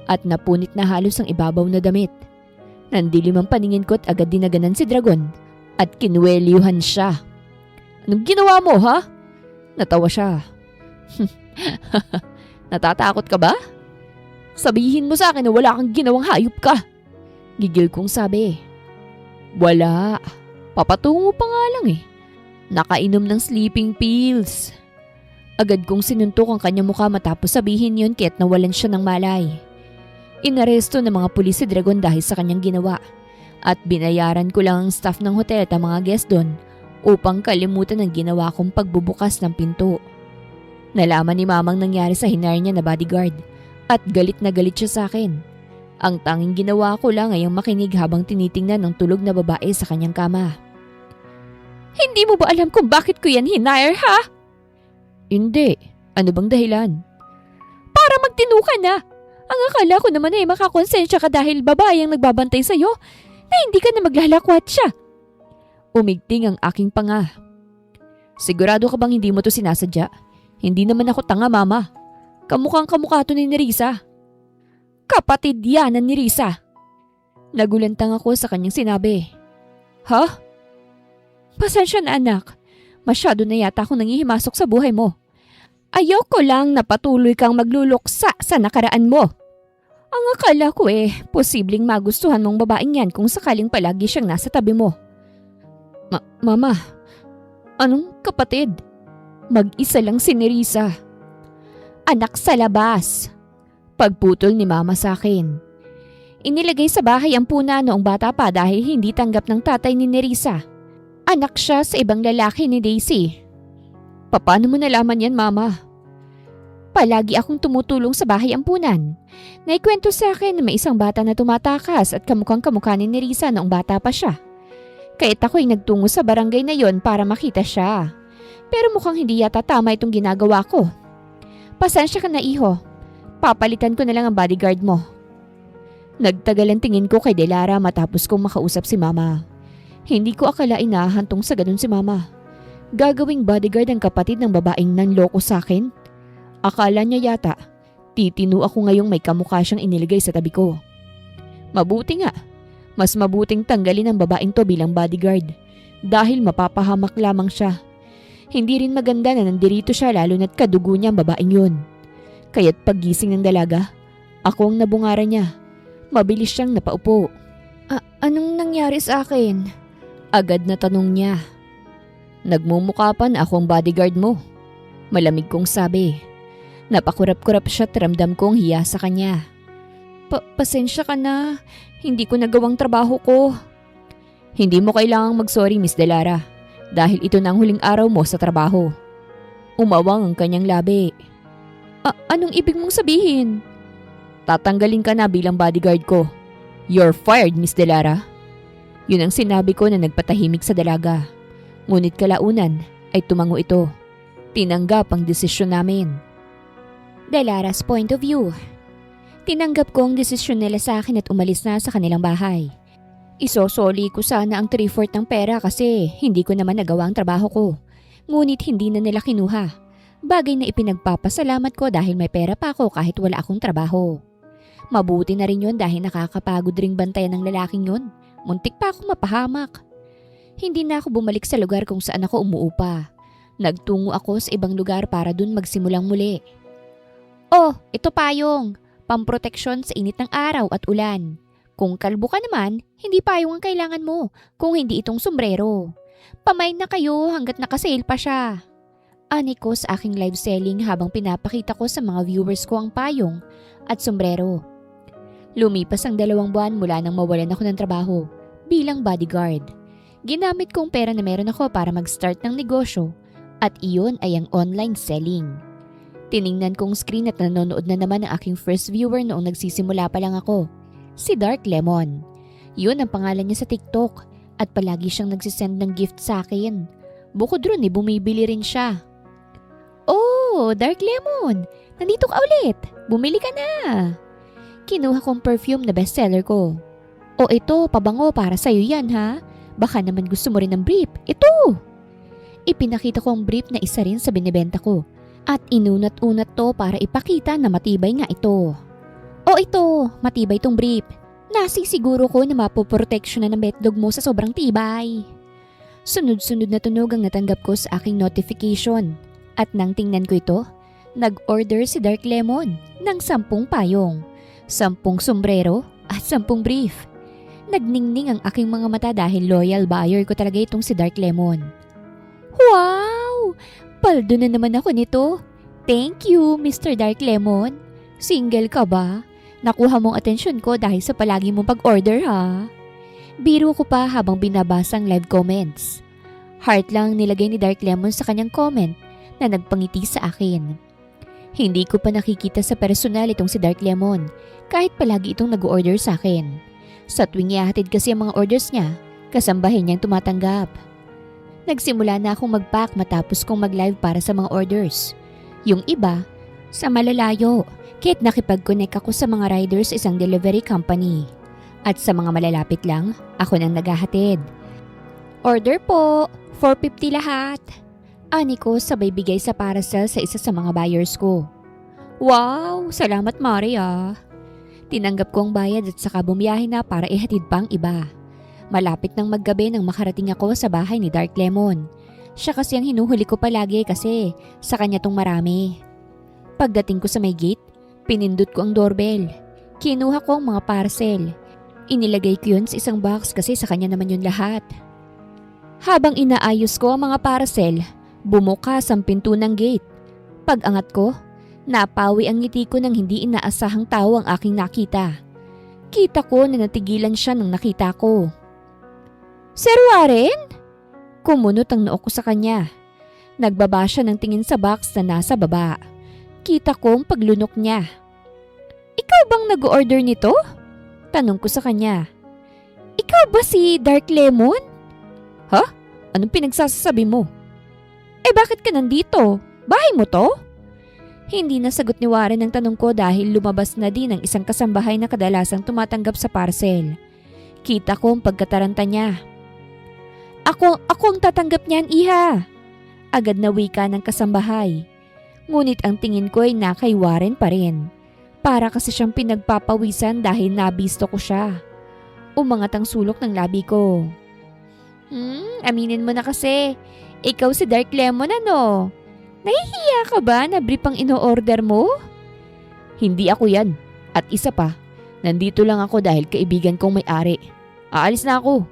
at napunit na halos ang ibabaw na damit. Nandilim ang paningin ko at agad dinaganan si Dragon at kinuwelyuhan siya. Anong ginawa mo, ha? Natawa siya. Natatakot ka ba? Sabihin mo sa akin na wala kang ginawang hayop ka. Gigil kong sabi. Wala. Papatungo pa nga lang eh. Nakainom ng sleeping pills. Agad kong sinuntok ang kanyang mukha matapos sabihin yun kaya't nawalan siya ng malay. Inaresto ng mga pulis si Dragon dahil sa kanyang ginawa at binayaran ko lang ang staff ng hotel at ang mga guest doon upang kalimutan ang ginawa kong pagbubukas ng pinto. Nalaman ni Mamang nangyari sa hinire niya na bodyguard at galit na galit siya sa akin. Ang tanging ginawa ko lang ay ang makinig habang tinitingnan ng tulog na babae sa kanyang kama. Hindi mo ba alam kung bakit ko yan hinire, ha? Hindi. Ano bang dahilan? Para magtino ka na. Ang akala ko naman ay makakonsensya ka dahil babae ang nagbabantay sa'yo na hindi ka na maglalakwat siya. Umigting ang aking panga. Sigurado ka bang hindi mo to sinasadya? Hindi naman ako tanga, Mama. Kamukhang kamukha to ni Nerissa. Kapatid yan ni Nerissa. Nagulantang ako sa kanyang sinabi. Ha? Pasensya na, anak. Masyado na yata akong nangihimasok sa buhay mo. Ayoko lang na patuloy kang magluluksa sa nakaraan mo. Ang akala ko posibleng magustuhan mong babaeng yan kung sakaling palagi siyang nasa tabi mo. Mama, anong kapatid? Mag-isa lang si Nerissa. Anak sa labas. Pagputol ni Mama sa akin. Inilagay sa bahay ang puna noong bata pa dahil hindi tanggap ng tatay ni Nerissa. Anak siya sa ibang lalaki ni Daisy. Paano mo nalaman yan, Mama? Palagi akong tumutulong sa bahay ampunan. Naikwento sa akin na may isang bata na tumatakas at kamukhang kamukha ni Nerissa noong bata pa siya. Kaya't ako'y nagtungo sa barangay na yon para makita siya. Pero mukhang hindi yata tama itong ginagawa ko. Pasensya ka na, iho. Papalitan ko na lang ang bodyguard mo. Nagtagal ang tingin ko kay Delara matapos kong makausap si Mama. Hindi ko akalain na hantong sa ganun si Mama. Gagawing bodyguard ang kapatid ng babaeng nanloko sa akin? Akala niya yata, titino ako ngayong may kamukha siyang iniligay sa tabi ko. Mabuti nga, mas mabuting tanggalin ang babaeng to bilang bodyguard dahil mapapahamak lamang siya. Hindi rin maganda na nandirito siya lalo na't kadugo niya ang babaeng yun. Kaya't paggising ng dalaga, ako ang nabungaran niya. Mabilis siyang napaupo. Anong nangyari sa akin? Agad na tanong niya. Nagmumukha pa na ako ang bodyguard mo. Malamig kong sabi. Napakurap-kurap siya at ramdam kong hiya sa kanya. Pasensya ka na. Hindi ko nagawang trabaho ko. Hindi mo kailangang mag-sorry, Miss Delara. Dahil ito na ang huling araw mo sa trabaho. Umawang ang kanyang labi. Anong ibig mong sabihin? Tatanggalin ka na bilang bodyguard ko. You're fired, Miss Delara. Yun ang sinabi ko na nagpatahimik sa dalaga. Ngunit kalaunan ay tumango ito. Tinanggap ang desisyon namin. Delara's point of view. Tinanggap ko ang desisyon nila sa akin at umalis na sa kanilang bahay. Isosoli ko sana ang 3/4 ng pera kasi hindi ko naman nagawa ang trabaho ko. Ngunit hindi na nila kinuha. Bagay na ipinagpapasalamat ko dahil may pera pa ako kahit wala akong trabaho. Mabuti na rin yun dahil nakakapagod ring bantayan ng lalaking yun. Muntik pa akong mapahamak. Hindi na ako bumalik sa lugar kung saan ako umuupa. Nagtungo ako sa ibang lugar para dun magsimulang muli. Oh, ito payong. Pamproteksyon sa init ng araw at ulan. Kung kalbo ka naman, hindi payong ang kailangan mo, kung hindi itong sombrero. Pamain na kayo hanggat nakasale pa siya. Ani ko sa aking live selling habang pinapakita ko sa mga viewers ko ang payong at sombrero. Lumipas ang 2 buwan mula nang mawalan ako ng trabaho bilang bodyguard. Ginamit kong pera na meron ako para mag-start ng negosyo at iyon ay ang online selling. Tiningnan kong screen at nanonood na naman ang aking first viewer noong nagsisimula pa lang ako, si Dark Lemon. Yun ang pangalan niya sa TikTok at palagi siyang nagsisend ng gift sa akin. Bukod ron bumibili rin siya. Oh, Dark Lemon! Nandito ka ulit! Bumili ka na! Kinuha kong perfume na bestseller ko. O ito, pabango para sa'yo yan ha. Baka naman gusto mo rin ng brief. Ito! Ipinakita ko ang brief na isa rin sa binibenta ko. At inunat-unat to para ipakita na matibay nga ito. O ito, matibay tong brief. Nasisiguro ko na mapoproteksyon na ng betlog mo sa sobrang tibay. Sunod-sunod na tunog ang natanggap ko sa aking notification. At nang tingnan ko ito, nag-order si Dark Lemon ng 10 payong, 10 sombrero at 10 brief. Nagningning ang aking mga mata dahil loyal buyer ko talaga itong si Dark Lemon. Wow! Paldo na naman ako nito. Thank you, Mr. Dark Lemon. Single ka ba? Nakuha mong atensyon ko dahil sa palagi mong pag-order ha. Biro ko pa habang binabasa ang live comments. Heart lang nilagay ni Dark Lemon sa kanyang comment na nagpangiti sa akin. Hindi ko pa nakikita sa personal itong si Dark Lemon kahit palagi itong nag-order sa akin. Sa tuwing ihahatid kasi ang mga orders niya, kasambahin niyang tumatanggap. Nagsimula na akong mag-pack matapos kong mag-live para sa mga orders. Yung iba, sa malalayo, kahit nakipag-connect ako sa mga riders sa isang delivery company. At sa mga malalapit lang, ako nang naghahatid. Order po, 450 lahat. Ani ko sabay bigay sa parcel sa isa sa mga buyers ko. Wow, salamat Maria. Tinanggap ko ang bayad at saka bumiyahe na para ihatid pa ang iba. Malapit nang maggabi nang makarating ako sa bahay ni Dark Lemon. Siya kasi ang hinuhuli ko palagi kasi sa kanya tong marami. Pagdating ko sa may gate, pinindot ko ang doorbell. Kinuha ko ang mga parcel. Inilagay ko yun sa isang box kasi sa kanya naman yun lahat. Habang inaayos ko ang mga parcel, bumukas ang pinto ng gate. Pag-angat ko, napawi ang ngiti ko nang hindi inaasahang tao ang aking nakita. Kita ko na natigilan siya nang nakita ko. Sir Warren? Kumunot ang noo ko sa kanya. Nagbaba siya ng tingin sa box na nasa baba. Kita ko ang paglunok niya. Ikaw bang nag-order nito? Tanong ko sa kanya. Ikaw ba si Dark Lemon? Ha? Anong pinagsasabi mo? Eh bakit ka nandito? Bahay mo to? Hindi nasagot ni Warren ang tanong ko dahil lumabas na din ang isang kasambahay na kadalasang tumatanggap sa parcel. Kita ko ang pagkataranta niya. Ako ang tatanggap niyan, iha. Agad na wika ng kasambahay. Ngunit ang tingin ko ay na kay Warren pa rin. Para kasi siyang pinagpapawisan dahil nabisto ko siya. Umangat ang sulok ng labi ko. Aminin mo na kasi. Ikaw si Dark Lemon ano? Nahihiya ka ba na brief ang ino-order mo? Hindi ako yan. At isa pa, nandito lang ako dahil kaibigan kong may-ari. Aalis na ako.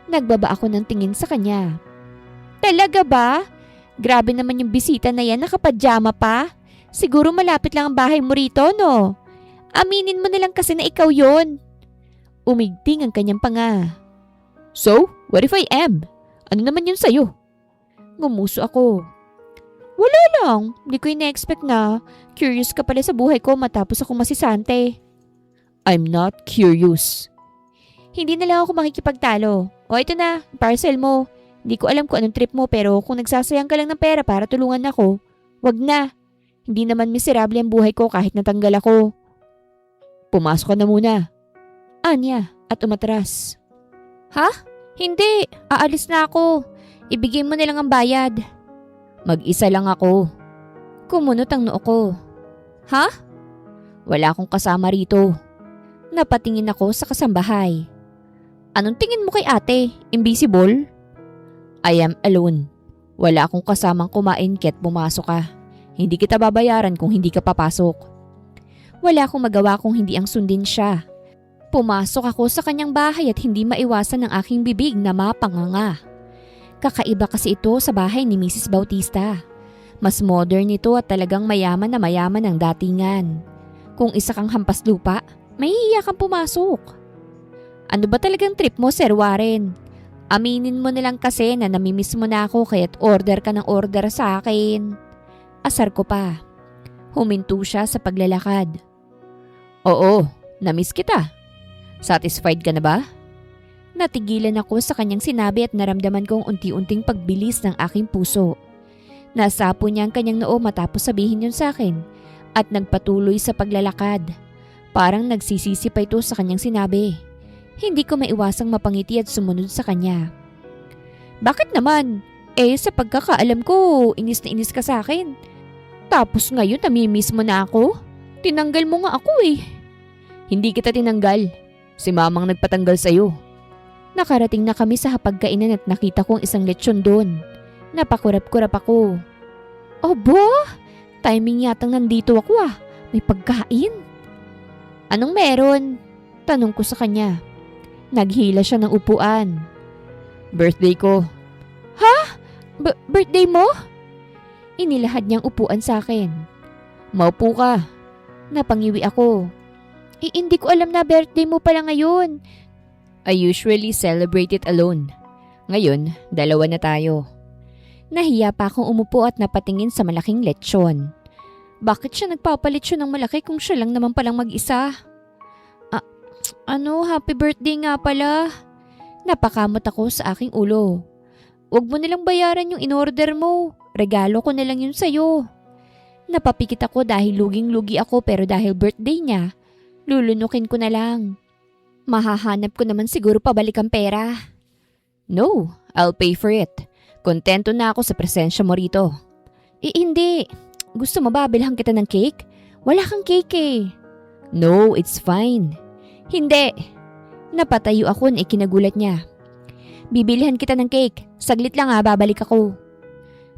Nagbaba ako ng tingin sa kanya. Talaga ba? Grabe naman yung bisita na yan, nakapadyama pa. Siguro malapit lang ang bahay mo rito, no? Aminin mo na lang kasi na ikaw yon. Umigting ang kanyang panga. So, what if I am? Ano naman yun sa'yo? Ngumuso ako. Wala lang, hindi ko ina-expect na curious ka pala sa buhay ko matapos akong masisante. I'm not curious. Hindi na lang ako makikipagtalo. O ito na, parcel mo. Hindi ko alam kung anong trip mo pero kung nagsasayang ka lang ng pera para tulungan ako, wag na. Hindi naman miserable ang buhay ko kahit natanggal ako. Pumasok ka na muna. Anya at umatras. Ha? Hindi, aalis na ako. Ibigay mo na lang ang bayad. Mag-isa lang ako. Kumunot ang noo ko. Ha? Wala akong kasama rito. Napatingin ako sa kasambahay. Anong tingin mo kay ate? Invisible? I am alone. Wala akong kasamang kumain kaya't pumasok ka. Hindi kita babayaran kung hindi ka papasok. Wala akong magawa kung hindi ang sundin siya. Pumasok ako sa kanyang bahay at hindi maiwasan ng aking bibig na mapanganga. Kakaiba kasi ito sa bahay ni Mrs. Bautista. Mas modern ito at talagang mayaman na mayaman ang datingan. Kung isa kang hampas lupa, mahihiya kang pumasok. Ano ba talagang trip mo, Sir Warren? Aminin mo nilang kasi na namimiss mo na ako kaya't order ka ng order sa akin. Asar ko pa. Huminto siya sa paglalakad. Oo, namiss kita. Satisfied ka na ba? Natigilan ako sa kanyang sinabi at naramdaman kong unti-unting pagbilis ng aking puso. Nasapo niya ang kanyang noo matapos sabihin yun sa akin at nagpatuloy sa paglalakad. Parang nagsisisi pa ito sa kanyang sinabi. Hindi ko maiwasang mapangiti at sumunod sa kanya. Bakit naman? Sa pagkakaalam ko, inis na inis ka sa akin. Tapos ngayon namimiss mo na ako? Tinanggal mo nga ako eh. Hindi kita tinanggal. Si mamang nagpatanggal sa'yo. Nakarating na kami sa hapagkainan at nakita ko ang isang lechon doon. Napakurap-kurap ako. Obo, timing yatang nandito ako ah. May pagkain. Anong meron? Tanong ko sa kanya. Naghila siya ng upuan. Birthday ko. Ha? Birthday mo? Inilahad niyang upuan sa akin. Maupo ka. Napangiwi ako. Hindi ko alam na birthday mo pala ngayon. I usually celebrate it alone. Ngayon, dalawa na tayo. Nahiya pa akong umupo at napatingin sa malaking lechon. Bakit siya nagpapalechon ng malaki kung siya lang naman palang mag-isa? Happy birthday nga pala. Napakamot ako sa aking ulo. Huwag mo nilang bayaran yung in-order mo. Regalo ko nilang yun sa'yo. Napapikit ako dahil luging-lugi ako pero dahil birthday niya, lulunukin ko na lang. Mahahanap ko naman siguro pabalik ang pera. No, I'll pay for it. Kontento na ako sa presensya mo rito. Hindi. Gusto mo ba bilhan kita ng cake? Wala kang cake eh. No, it's fine. Hindi. Napatayo ako na ikinagulat niya. Bibilhan kita ng cake. Saglit lang babalik ako.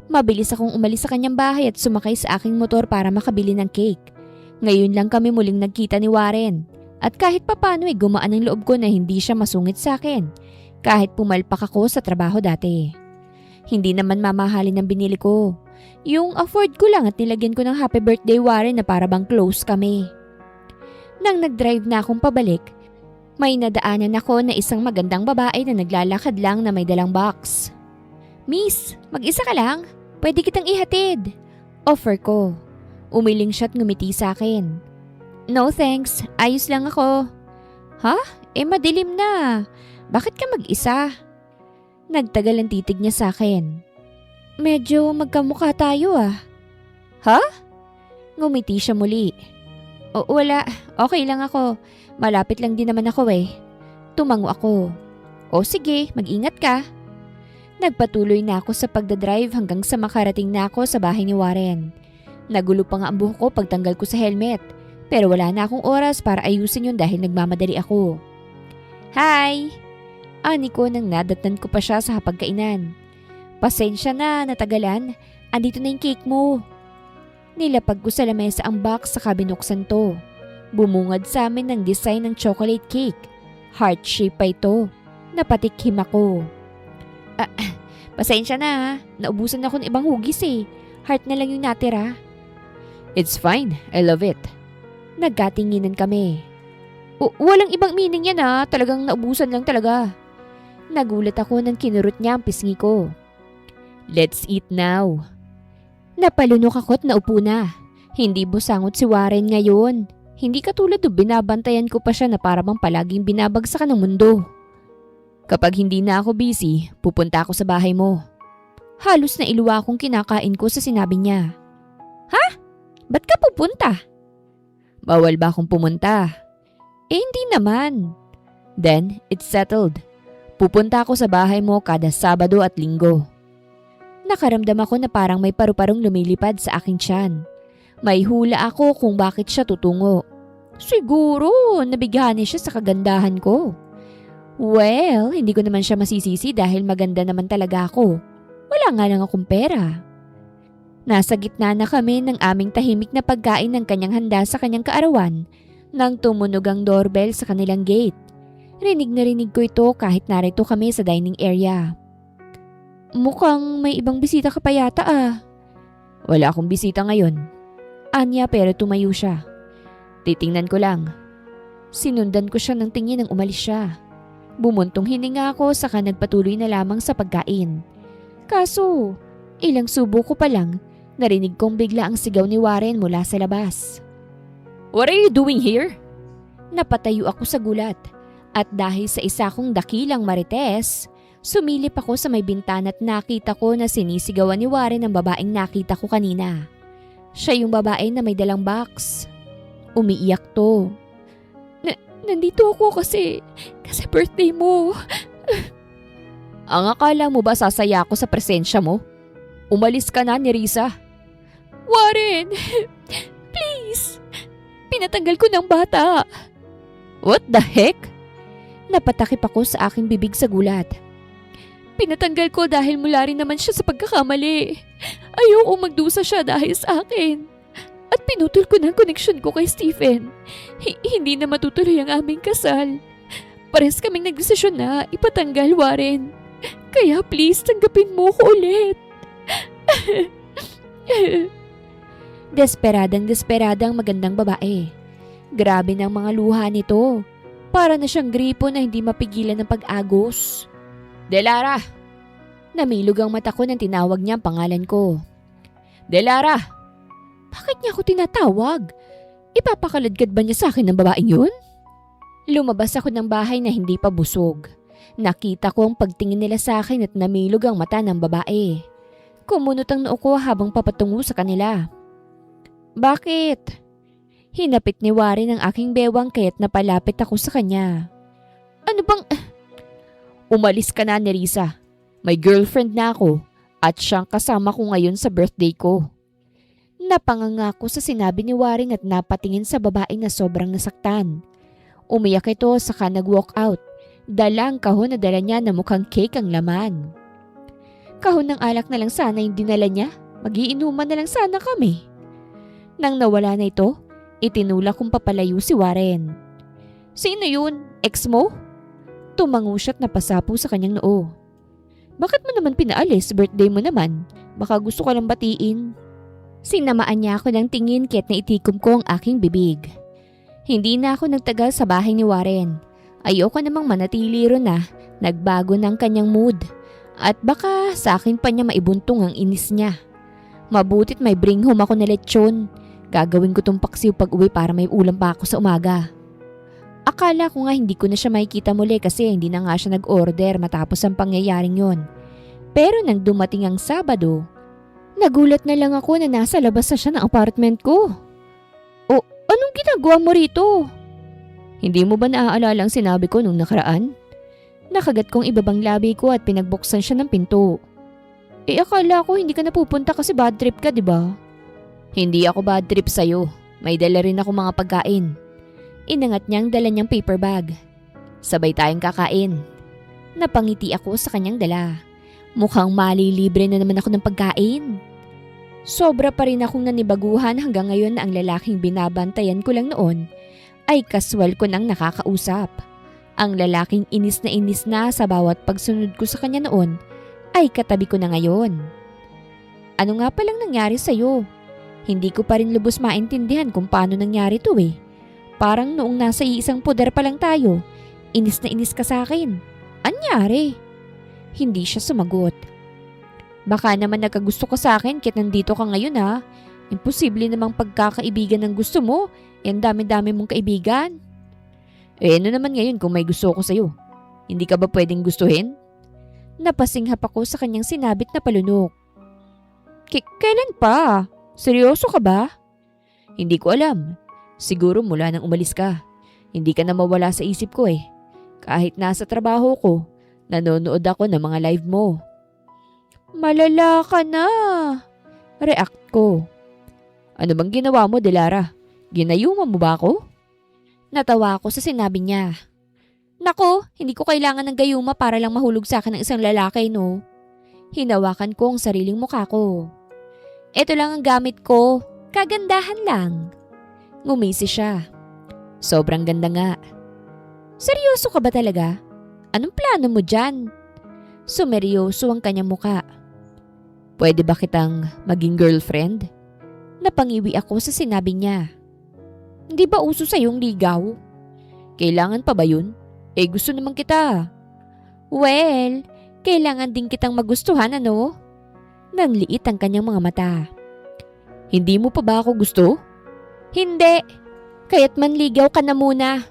Mabilis akong umalis sa kanyang bahay at sumakay sa aking motor para makabili ng cake. Ngayon lang kami muling nagkita ni Warren. At kahit papano gumaan ang loob ko na hindi siya masungit sa akin. Kahit pumalpak ako sa trabaho dati. Hindi naman mamahalin ang binili ko. Yung afford ko lang at nilagyan ko ng happy birthday Warren na para bang close kami. Nang nag-drive na akong pabalik, may nadaanan ako na isang magandang babae na naglalakad lang na may dalang box. Miss, mag-isa ka lang? Pwede kitang ihatid. Offer ko. Umiling siya at ngumiti sa akin. No thanks, ayos lang ako. Ha? Madilim na. Bakit ka mag-isa? Nagtagal ang titig niya sa akin. Medyo magkamukha tayo ah. Ha? Ngumiti siya muli. Wala, okay lang ako. Malapit lang din naman ako eh. Tumango ako. O sige, mag-ingat ka. Nagpatuloy na ako sa pagdadrive hanggang sa makarating na ako sa bahay ni Warren. Nagulo pa nga ang buhok ko pagtanggal ko sa helmet. Pero wala na akong oras para ayusin yun dahil nagmamadali ako. Hi! Ani ko nang nadatnan ko pa siya sa hapagkainan. Pasensya na, natagalan. Andito na yung cake mo. Nilapag ko sa lamesa ang box sa binuksan to. Bumungad sa amin ng design ng chocolate cake. Heart shape pa ito. Napatikhim ako. Pasensya na ha. Naubusan ako ng ibang hugis eh. Heart na lang yung natira. It's fine. I love it. Nagkatinginan kami. Walang ibang meaning yan ha. Talagang naubusan lang talaga. Nagulat ako nang kinurot niya ang pisngi ko. Let's eat now. Napalunok ako at naupo na. Hindi busangot si Warren ngayon. Hindi katulad ng binabantayan ko pa siya na parang palaging binabagsakan ng mundo. Kapag hindi na ako busy, pupunta ako sa bahay mo. Halos na iluwa akong kinakain ko sa sinabi niya. Ha? Ba't ka pupunta? Bawal ba akong pumunta? Hindi naman. Then, it's settled. Pupunta ako sa bahay mo kada Sabado at Linggo. Nakaramdam ako na parang may paru-parong lumilipad sa aking tiyan. May hula ako kung bakit siya tutungo. Siguro, nabighani siya sa kagandahan ko. Well, hindi ko naman siya masisisi dahil maganda naman talaga ako. Wala nga lang akong pera. Nasa gitna na kami ng aming tahimik na pagkain ng kanyang handa sa kanyang kaarawan nang tumunog ang doorbell sa kanilang gate. Rinig na rinig ko ito kahit narito kami sa dining area. Mukhang may ibang bisita ka pa yata ah. Wala akong bisita ngayon. Anya pero tumayo siya. Titingnan ko lang. Sinundan ko siya ng tingin nang umalis siya. Bumuntong hininga ako saka nagpatuloy na lamang sa pagkain. Kaso, ilang subo ko pa lang, narinig kong bigla ang sigaw ni Warren mula sa labas. What are you doing here? Napatayo ako sa gulat. At dahil sa isa kong dakilang marites, sumilip ako sa may bintana at nakita ko na sinisigawan ni Warren ang babaeng nakita ko kanina. Siya yung babae na may dalang box. Umiiyak to. Nandito ako kasi birthday mo. Ang akala mo ba sasaya ako sa presensya mo? Umalis ka na, Nerissa. Warren! Please! Pinatanggal ko ng bata. What the heck? Napatakip ako sa aking bibig sa gulat. Pinatanggal ko dahil mula rin naman siya sa pagkakamali. Ayoko magdusa siya dahil sa akin. At pinutol ko ng koneksyon ko kay Stephen. Hindi na matutuloy ang aming kasal. Pares kaming nagdesisyon na ipatanggal, Warren. Kaya please tanggapin mo ko ulit. Desperadang magandang babae. Grabe ng mga luha nito. Para na siyang gripo na hindi mapigilan ng pag-agos. Delara! Namilog ang mata ko nang tinawag niya ang pangalan ko. Delara! Bakit niya ako tinatawag? Ipapakaladkad ba niya sa akin ng babaeng yun? Lumabas ako ng bahay na hindi pa busog. Nakita ko ang pagtingin nila sa akin at namilog ang mata ng babae. Kumunot ang noo ko habang papatungo sa kanila. Bakit? Hinapit ni Warren ang aking bewang kaya't napalapit ako sa kanya. Ano bang... Umalis ka na, Nerissa. May girlfriend na ako at siyang kasama ko ngayon sa birthday ko. Napanganga ko sa sinabi ni Warren at napatingin sa babae na sobrang nasaktan. Umiyak ito saka nag-walk out. Dala ang kahon na dala niya na mukhang cake ang laman. Kahon ng alak na lang sana yung dinala niya. Magiinuman na lang sana kami. Nang nawala na ito, itinulak kong papalayo si Warren. Sino yun? Ex mo? Tumango siya't napasapo sa kanyang noo. Bakit mo naman pinaalis? Birthday mo naman. Baka gusto ka lang batiin. Sinamaan niya ako ng tingin kaya't naitikom ko ang aking bibig. Hindi na ako nagtagal sa bahay ni Warren. Ayoko namang manatili ron na nagbago ng kanyang mood. At baka sa akin pa niya maibuntong ang inis niya. Mabutit may bring home ako na lechon. Gagawin ko tong paksiw pag uwi para may ulam pa ako sa umaga. Akala ko nga hindi ko na siya makikita muli kasi hindi na nga siya nag-order matapos ang pangyayaring yon. Pero nang dumating ang Sabado, nagulat na lang ako na nasa labas na siya ng apartment ko. O, anong ginagawa mo rito? Hindi mo ba naaalala ang sinabi ko nung nakaraan? Nakagat kong ibabang labi ko at pinagbuksan siya ng pinto. Akala ko hindi ka napupunta kasi bad trip ka, di ba? Hindi ako bad trip sa'yo. May dala rin ako mga pagkain. Inangat niyang dala niyang paper bag. Sabay tayong kakain. Napangiti ako sa kanyang dala. Mukhang malilibre na naman ako ng pagkain. Sobra pa rin akong nanibaguhan hanggang ngayon na ang lalaking binabantayan ko lang noon ay kaswal ko nang nakakausap. Ang lalaking inis na sa bawat pagsunod ko sa kanya noon ay katabi ko na ngayon. Ano nga palang nangyari sa'yo? Hindi ko pa rin lubos maintindihan kung paano nangyari to eh. Parang noong nasa iisang poder pa lang tayo, inis na inis ka sa akin. Anyari? Hindi siya sumagot. Baka naman nagkagusto ka sa akin kahit nandito ka ngayon ha. Imposible namang pagkakaibigan ng gusto mo. Yan dami-dami mong kaibigan. Ano naman ngayon kung may gusto ko sa'yo? Hindi ka ba pwedeng gustuhin? Napasinghap ako sa kanyang sinabit na palunok. Kailan pa? Seryoso ka ba? Hindi ko alam. Siguro mula nang umalis ka. Hindi ka na mawala sa isip ko eh. Kahit nasa trabaho ko, nanonood ako ng mga live mo. Malala ka na. React ko. Ano bang ginawa mo, Delara? Ginayuma mo ba ako? Natawa ako sa sinabi niya. Nako, hindi ko kailangan ng gayuma para lang mahulog sa akin ng isang lalaki, no? Hinawakan ko ang sariling mukha ko. Ito lang ang gamit ko. Kagandahan lang. Ngumisi siya. Sobrang ganda nga. Seryoso ka ba talaga? Anong plano mo dyan? Sumeryoso ang kanyang muka. Pwede ba kitang maging girlfriend? Napangiwi ako sa sinabi niya. Hindi ba uso sa iyong ligaw? Kailangan pa ba yun? Gusto naman kita. Well, kailangan din kitang magustuhan, ano? Nanliit ang kanyang mga mata. Hindi mo pa ba ako gusto? Hindi. Kaya't manligaw ka na muna.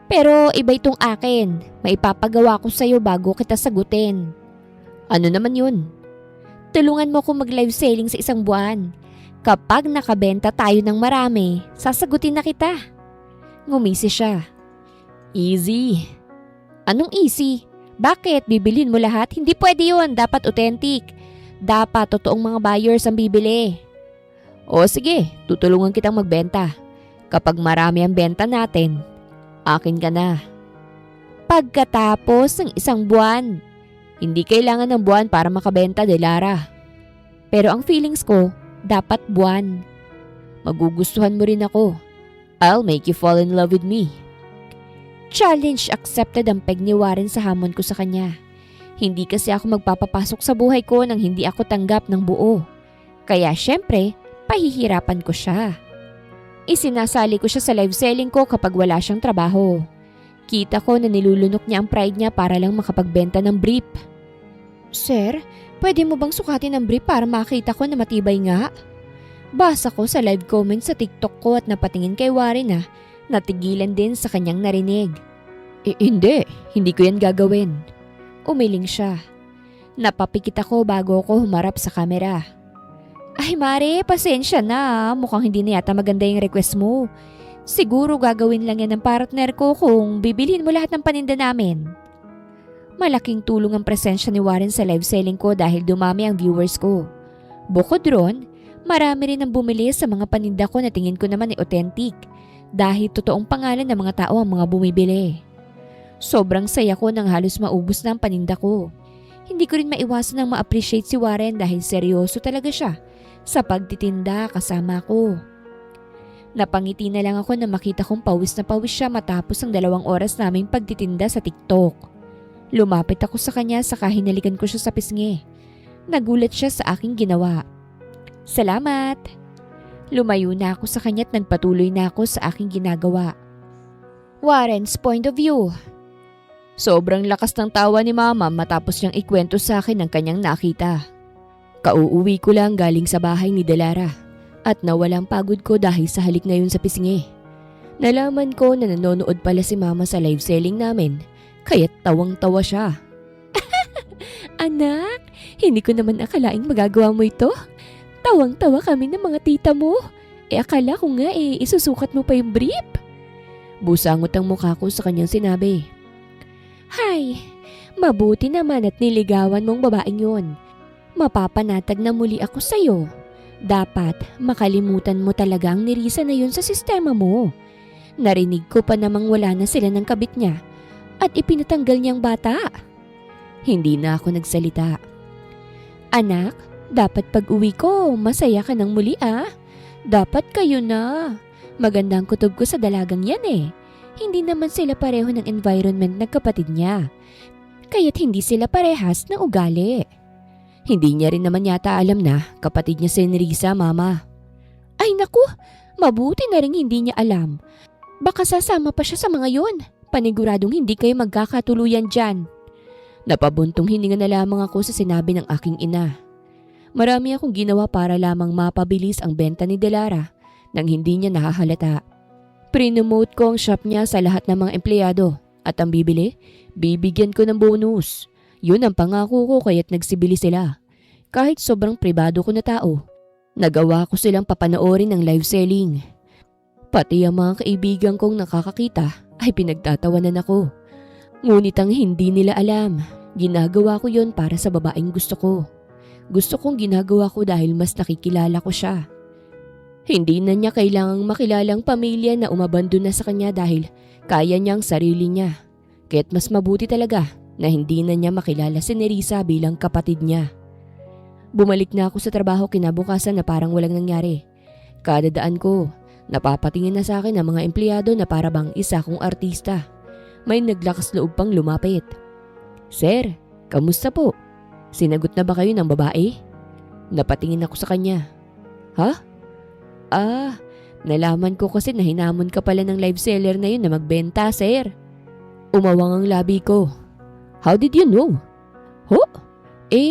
Pero iba itong akin. Maipapagawa ko sa'yo bago kita sagutin. Ano naman yun? Tulungan mo ko mag-live selling sa isang buwan. Kapag nakabenta tayo ng marami, sasagutin na kita. Ngumisi siya. Easy. Anong easy? Bakit? Bibilhin mo lahat? Hindi pwede yun. Dapat authentic. Dapat totoong mga buyers ang bibili. O sige, tutulungan kitang magbenta. Kapag marami ang benta natin, akin ka na. Pagkatapos ng isang buwan, hindi kailangan ng buwan para makabenta, Delara. Pero ang feelings ko, dapat buwan. Magugustuhan mo rin ako. I'll make you fall in love with me. Challenge accepted ang peg ni Warren sa hamon ko sa kanya. Hindi kasi ako magpapapasok sa buhay ko nang hindi ako tanggap ng buo. Kaya syempre, pahihirapan ko siya. Isinasali ko siya sa live selling ko kapag wala siyang trabaho. Kita ko na nilulunok niya ang pride niya para lang makapagbenta ng brief. Sir, pwede mo bang sukatin ang brief para makita ko na matibay nga? Basa ko sa live comments sa TikTok ko at napatingin kay Warren na natigilan din sa kanyang narinig. Hindi ko yan gagawin. Umiling siya. Napapikit ako bago ako humarap sa kamera. Ay Mare, pasensya na. Mukhang hindi na yata maganda yung request mo. Siguro gagawin lang yan ng partner ko kung bibilhin mo lahat ng paninda namin. Malaking tulong ang presensya ni Warren sa live selling ko dahil dumami ang viewers ko. Bukod ron, marami rin ang bumili sa mga paninda ko na tingin ko naman ay authentic dahil totoong pangalan ng mga tao ang mga bumibili. Sobrang saya ko nang halos maubos na ang paninda ko. Hindi ko rin maiwasan ng ma-appreciate si Warren dahil seryoso talaga siya sa pagtitinda kasama ko. Napangiti na lang ako na makita kong pawis na pawis siya matapos ang 2 oras naming pagtitinda sa TikTok. Lumapit ako sa kanya saka hinalikan ko siya sa pisngi. Nagulat siya sa aking ginawa. Salamat! Lumayo na ako sa kanya at nagpatuloy na ako sa aking ginagawa. Warren's point of view. Sobrang lakas ng tawa ni Mama matapos niyang ikwento sa akin ang kanyang nakita. Kauuwi ko lang galing sa bahay ni Delara at nawalang pagod ko dahil sa halik na yun sa pisngi. Nalaman ko na nanonood pala si Mama sa live selling namin kaya't tawang-tawa siya. Anak, hindi ko naman akalaing magagawa mo ito. Tawang-tawa kami ng mga tita mo. Akala ko nga isusukat mo pa yung brief. Busangot ang mukha ko sa kanyang sinabi. Hay, mabuti naman at niligawan mong babaeng yun. Mapapanatag na muli ako sa'yo. Dapat makalimutan mo talaga ang nirisa na yun sa sistema mo. Narinig ko pa namang wala na sila ng kabit niya at ipinatanggal niyang bata. Hindi na ako nagsalita. Anak, dapat pag-uwi ko, masaya ka ng muli ah. Dapat kayo na. Magandang kutob ko sa dalagang yan eh. Hindi naman sila pareho ng environment ng kapatid niya. Kaya't hindi sila parehas ng ugali. Hindi niya rin naman yata alam na kapatid niya si Nerissa, Mama. Ay naku, mabuti na rin hindi niya alam. Baka sasama pa siya sa mga yun. Paniguradong hindi kayo magkakatuluyan dyan. Napabuntong hininga na lamang ako sa sinabi ng aking ina. Marami akong ginawa para lamang mapabilis ang benta ni Delara nang hindi niya nahahalata. Prinomote ko ang shop niya sa lahat ng mga empleyado at ang bibili, bibigyan ko ng bonus. Yun ang pangako ko kaya't nagsibili sila. Kahit sobrang pribado ko na tao, nagawa ko silang papanoorin ng live selling. Pati ang mga kaibigan kong nakakakita ay pinagtatawanan ako. Ngunit ang hindi nila alam, ginagawa ko yon para sa babaeng gusto ko. Gusto kong ginagawa ko dahil mas nakikilala ko siya. Hindi na niya kailangang makilalang pamilya na umabandon na sa kanya dahil kaya niya ang sarili niya. Kaya't mas mabuti talaga na hindi na niya makilala si Nerissa bilang kapatid niya. Bumalik na ako sa trabaho kinabukasan na parang walang nangyari. Kada daan ko, napapatingin na sa akin ang mga empleyado na para bang isa kong artista. May naglakas loob pang lumapit. "Sir, kamusta po? Sinagot na ba kayo ng babae?" Napatingin ako sa kanya. "Ha? Nalaman ko kasi na hinamon ka pala ng live seller na yun na magbenta, sir." Umawang ang labi ko. "How did you know?" "Ho?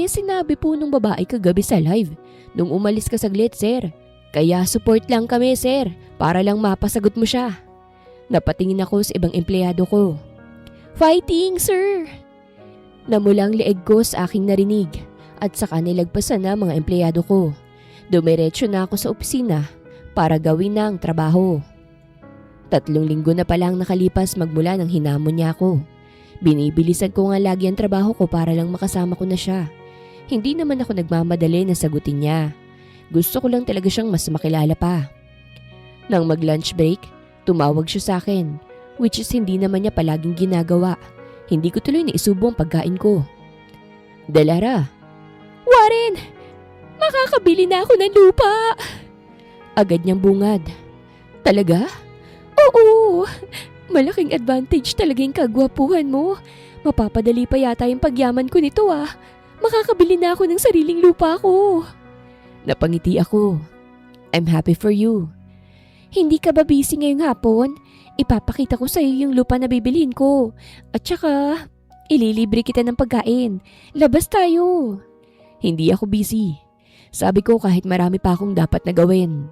Sinabi po nung babae kagabi sa live nung umalis ka saglit, sir. Kaya support lang kami, sir, para lang mapasagot mo siya." Napatingin ako sa ibang empleyado ko. "Fighting, sir!" Namulang leeg ko sa aking narinig at saka nilagpasan na mga empleyado ko. Dumiretso na ako sa opisina para gawin na ang trabaho. 3 linggo na palang nakalipas magmula nang hinamon niya ako. Binibilisan ko nga lagi ang trabaho ko para lang makasama ko na siya. Hindi naman ako nagmamadali na sagutin niya. Gusto ko lang talaga siyang mas makilala pa. Nang mag-lunch break, tumawag siya sa akin, which is hindi naman niya palaging ginagawa. Hindi ko tuloy naisubo ang pagkain ko. "Delara." "Warren, makakabili na ako ng lupa." Agad niyang bungad. "Talaga?" "Oo, malaking advantage talaga yung kagwapuhan mo. Mapapadali pa yata yung pagyaman ko nito ah. Makakabili na ako ng sariling lupa ko." Napangiti ako. "I'm happy for you." "Hindi ka ba busy ngayong hapon? Ipapakita ko sa iyo yung lupa na bibilhin ko. At saka, ililibre kita ng pagkain. Labas tayo." "Hindi ako busy. Sabi ko kahit marami pa akong dapat na gawin."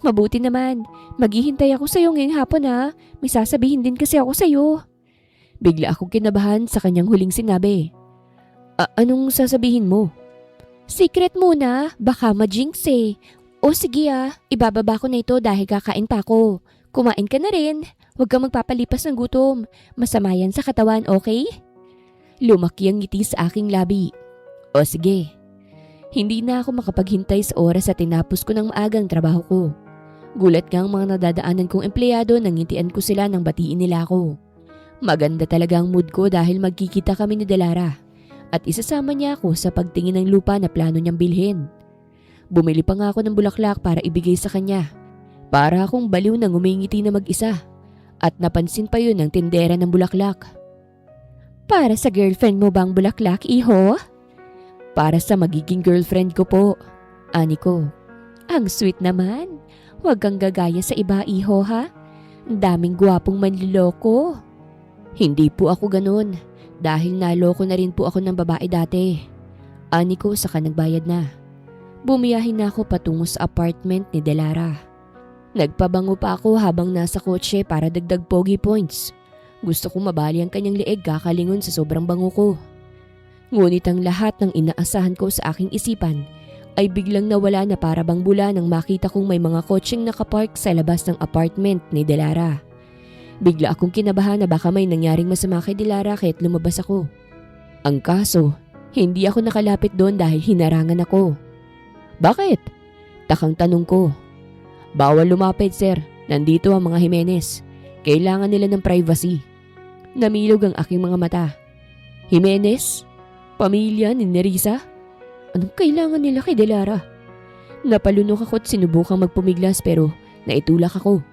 "Mabuti naman. Maghihintay ako sa iyo ngayong hapon ha. May sasabihin din kasi ako sa iyo." Bigla akong kinabahan sa kanyang huling sinabi. Anong sasabihin mo?" "Secret muna. Baka ma-jinx eh. O sige ibababa ko na ito dahil kakain pa ako. Kumain ka na rin. Huwag kang magpapalipas ng gutom. Masama yan sa katawan, okay?" Lumaki ang ngiti sa aking labi. "O sige." Hindi na ako makapaghintay sa oras at tinapos ko ng maagang trabaho ko. Gulat nga ang mga nadadaanan kong empleyado nang ngitian ko sila nang batiin nila ako. Maganda talaga ang mood ko dahil magkikita kami ni Delara at isasama niya ako sa pagtingin ng lupa na plano niyang bilhin. Bumili pa nga ako ng bulaklak para ibigay sa kanya. Para akong baliw nang umingiti na mag-isa at napansin pa yun ng tindera ng bulaklak. "Para sa girlfriend mo bang bulaklak, iho?" "Para sa magiging girlfriend ko po," ani ko. "Ang sweet naman. Huwag kang gagaya sa iba, iho ha. Ang daming gwapong manliloko." "Hindi po ako ganun dahil naloko na rin po ako ng babae dati," ani ko saka nagbayad na. Bumiyahin na ako patungo sa apartment ni Delara. Nagpabango pa ako habang nasa kotse para dagdag pogi points. Gusto kong mabali ang kanyang leeg kakalingon sa sobrang bango ko. Ngunit ang lahat ng inaasahan ko sa aking isipan ay biglang nawala na para bang bula nang makita kong may mga kotseng nakapark sa labas ng apartment ni Delara. Bigla akong kinabahan na baka may nangyaring masama kay Delara kaya't lumabas ako. Ang kaso, hindi ako nakalapit doon dahil hinarangan ako. "Bakit?" Takang tanong ko. "Bawal lumapit, sir. Nandito ang mga Jimenez. Kailangan nila ng privacy." Namilog ang aking mga mata. "Jimenez? Pamilya ni Nerissa? Anong kailangan nila kay Delara?" Napalunok ako at sinubukang magpumiglas pero naitulak ako.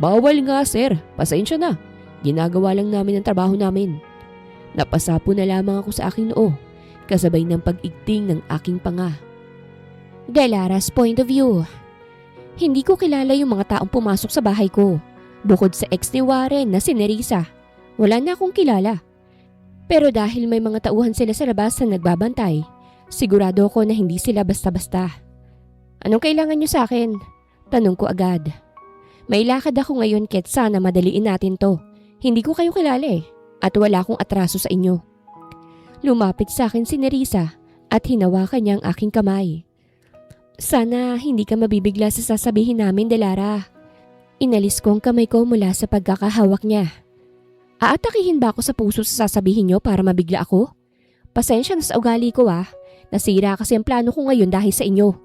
"Bawal nga, sir. Pasensya na. Ginagawa lang namin ang trabaho namin." Napasapo na lamang ako sa aking noo, kasabay ng pag-igting ng aking panga. Delara's point of view. Hindi ko kilala yung mga taong pumasok sa bahay ko. Bukod sa ex ni Warren na si Nerissa, wala na akong kilala. Pero dahil may mga tauhan sila sa labas na nagbabantay, sigurado ako na hindi sila basta-basta. "Anong kailangan niyo sa akin?" Tanong ko agad. "May lakad ako ngayon ket sana madaliin natin to. Hindi ko kayo kilala at wala akong atraso sa inyo." Lumapit sa akin si Nerissa at hinawakan niya ang aking kamay. "Sana hindi ka mabibigla sa sasabihin namin, Delara." Inalis ko ang kamay ko mula sa pagkakahawak niya. "Aatakihin ba ako sa puso sa sasabihin niyo para mabigla ako? Pasensya na sa ugali ko Nasira kasi ang plano ko ngayon dahil sa inyo.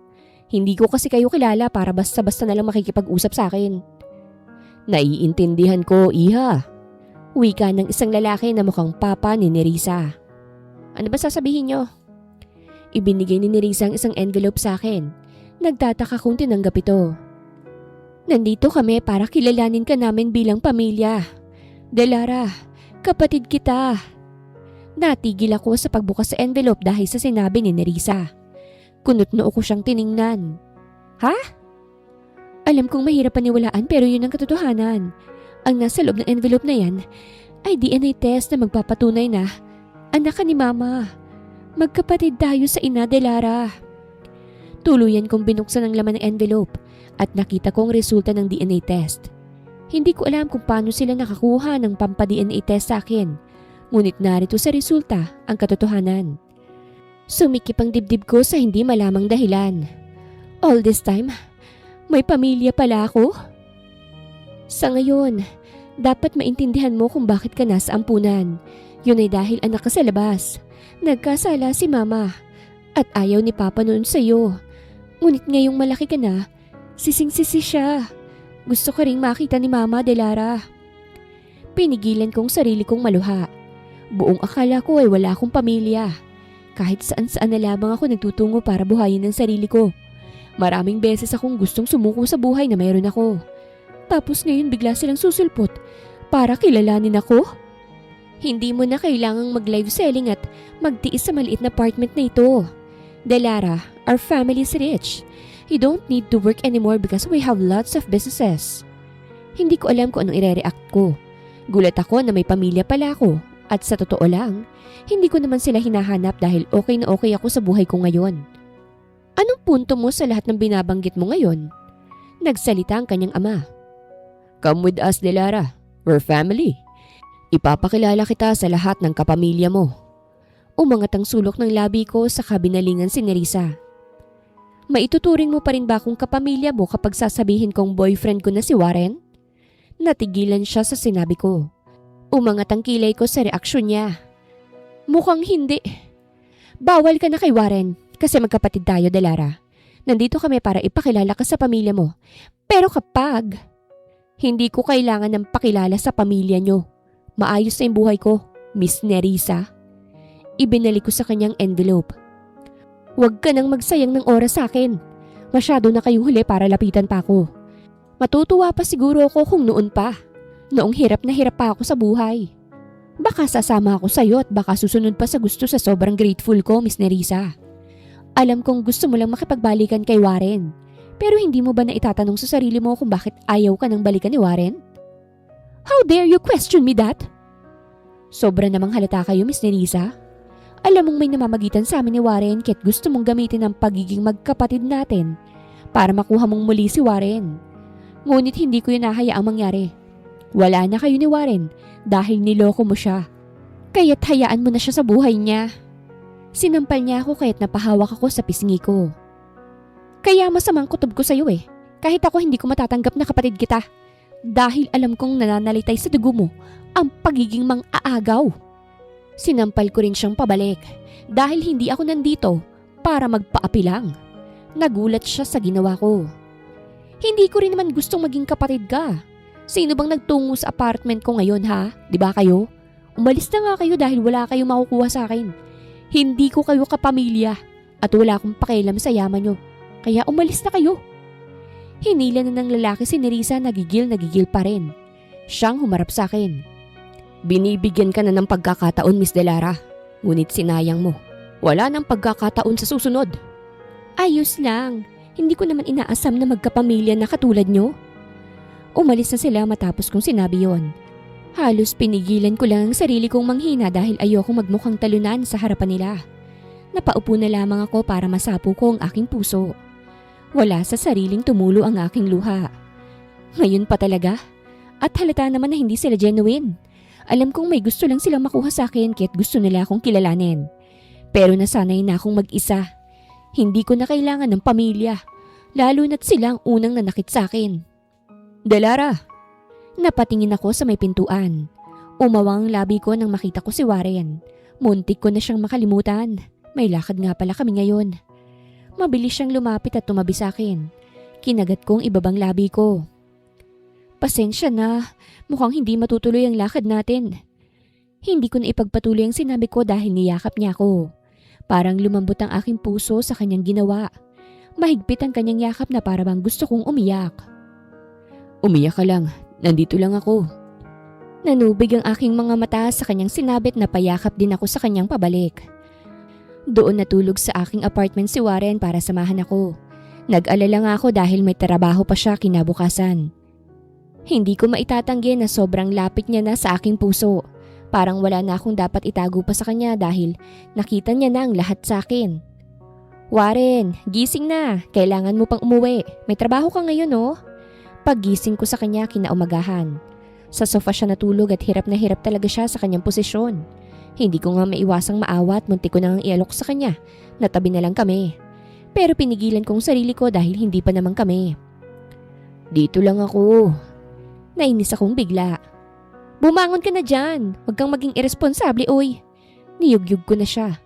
Hindi ko kasi kayo kilala para basta-basta na lang makikipag-usap sa akin." "Naiintindihan ko, iha. Wika ng isang lalaki na mukhang papa ni Nerissa. Ano ba sasabihin nyo? Ibinigay ni Nerissa ang isang envelope sa akin. Nagtataka kong tinanggap ito. Nandito kami para kilalanin ka namin bilang pamilya. Delara, kapatid kita. Natigil ako sa pagbukas sa envelope dahil sa sinabi ni Nerissa. Kunot-noo ko siyang tiningnan. Ha? Alam kong mahirap paniwalaan pero yun ang katotohanan. Ang nasa loob ng envelope na yan ay DNA test na magpapatunay na anak ka ni Mama. Magkapatid tayo sa ina, Delara. Tuluyan kong binuksan ang laman ng envelope at nakita ko ang resulta ng DNA test. Hindi ko alam kung paano sila nakakuha ng pampa-DNA test sa akin. Ngunit narito sa resulta ang katotohanan. Sumikip ang dibdib ko sa hindi malamang dahilan. All this time, may pamilya pala ako? Sa ngayon, dapat maintindihan mo kung bakit ka nasa ampunan. Yun ay dahil anak ka sa labas. Nagkasala si Mama at ayaw ni Papa noon sa'yo. Ngunit ngayong malaki ka na, sising-sisi siya. Gusto ko ring makita ni Mama, Delara. Pinigilan kong sarili kong maluha. Buong akala ko ay wala akong pamilya. Kahit saan-saan na lamang ako nagtutungo para buhayin ang sarili ko. Maraming beses akong gustong sumuko sa buhay na mayroon ako. Tapos ngayon bigla silang susulpot para kilalanin ako? Hindi mo na kailangang mag-live selling at magtiis sa maliit na apartment na ito. Delara, our family is rich. You don't need to work anymore because we have lots of businesses. Hindi ko alam kung anong ire-react ko. Gulat ako na may pamilya pala ako. At sa totoo lang, hindi ko naman sila hinahanap dahil okay na okay ako sa buhay ko ngayon. Anong punto mo sa lahat ng binabanggit mo ngayon? Nagsalita ang kanyang ama. Come with us, Delara. We're family. Ipapakilala kita sa lahat ng kapamilya mo. Umangat ang sulok ng labi ko sa kabinalingan si Nerissa. Maituturing mo pa rin ba akong kapamilya mo kapag sasabihin kong boyfriend ko na si Warren? Natigilan siya sa sinabi ko. Umangat ang kilay ko sa reaksyon niya. Mukhang hindi. Bawal ka na kay Warren kasi magkapatid tayo, Delara. Nandito kami para ipakilala ka sa pamilya mo. Pero kapag hindi ko kailangan ng pakilala sa pamilya nyo, maayos na yung buhay ko, Miss Nerissa. Ibinalik ko sa kanyang envelope. Huwag ka nang magsayang ng oras sa akin. Masyado na kayong huli para lapitan pa ako. Matutuwa pa siguro ako kung noon pa. Noong hirap na hirap pa ako sa buhay. Baka sasama ako sa'yo at baka susunod pa sa gusto sa sobrang grateful ko, Miss Nerissa. Alam kong gusto mo lang makipagbalikan kay Warren. Pero hindi mo ba na itatanong sa sarili mo kung bakit ayaw ka nang balikan ni Warren? How dare you question me that? Sobra namang halata kayo, Miss Nerissa. Alam mong may namamagitan sa amin ni Warren kaya't gusto mong gamitin ang pagiging magkapatid natin para makuha mong muli si Warren. Ngunit hindi ko yun nahayaang mangyari. Wala na kayo ni Warren dahil niloko mo siya. Kaya't hayaan mo na siya sa buhay niya. Sinampal niya ako kaya't napahawak ako sa pisngi ko. Kaya masamang kutob ko sa'yo eh. Kahit ako hindi ko matatanggap na kapatid kita. Dahil alam kong nananalitay sa dugo mo ang pagiging mang-aagaw. Sinampal ko rin siyang pabalik dahil hindi ako nandito para magpaapi lang. Nagulat siya sa ginawa ko. Hindi ko rin naman gustong maging kapatid ka. Sino bang nagtungo sa apartment ko ngayon ha? Di ba kayo? Umalis na nga kayo dahil wala kayong makukuha sa akin. Hindi ko kayo kapamilya at wala akong pakialam sa yaman nyo. Kaya umalis na kayo. Hinila na ng lalaki si Nerissa, nagigil pa rin. Siyang humarap sa akin. Binibigyan ka na ng pagkakataon, Miss Delara. Ngunit sinayang mo. Wala nang pagkakataon sa susunod. Ayos lang. Hindi ko naman inaasam na magkapamilya na katulad nyo. Umalis na sila matapos kong sinabi yon. Halos pinigilan ko lang ang sarili kong manghina dahil ayokong magmukhang talunan sa harapan nila. Napaupo na lamang ako para masapo ko ang aking puso. Wala sa sariling tumulo ang aking luha. Ngayon pa talaga? At halata naman na hindi sila genuine. Alam kong may gusto lang silang makuha sa akin kaya't gusto nila akong kilalanin. Pero nasanay na akong mag-isa. Hindi ko na kailangan ng pamilya. Lalo na't sila ang unang nanakit sa akin. Delara! Napatingin ako sa may pintuan. Umawang labi ko nang makita ko si Warren. Muntik ko na siyang makalimutan. May lakad nga pala kami ngayon. Mabilis siyang lumapit at tumabi sa akin. Kinagat kong ibabang labi ko. Pasensya na, mukhang hindi matutuloy ang lakad natin. Hindi ko na ipagpatuloy ang sinabi ko dahil niyakap niya ako. Parang lumambot ang aking puso sa kanyang ginawa. Mahigpit ang kanyang yakap na para bang gusto kong umiyak. Umiyak ka lang, nandito lang ako. Nanubig ang aking mga mata sa kanyang sinabit na payakap din ako sa kanyang pabalik. Doon natulog sa aking apartment si Warren para samahan ako. Nag-alala nga ako dahil may trabaho pa siya kinabukasan. Hindi ko maitatanggi na sobrang lapit niya na sa aking puso. Parang wala na akong dapat itago pa sa kanya dahil nakita niya na ang lahat sa akin. Warren, gising na. Kailangan mo pang umuwi. May trabaho ka ngayon, oh. Paggising ko sa kanya kinaumagahan. Sa sofa siya natulog at hirap na hirap talaga siya sa kanyang posisyon. Hindi ko nga maiwasang maawa at muntik ko nang ialok sa kanya. Natabi na lang kami. Pero pinigilan kong sarili ko dahil hindi pa naman kami. Dito lang ako. Nainis akong bigla. Bumangon ka na dyan. Huwag kang maging irresponsable, oy. Niyugyug ko na siya.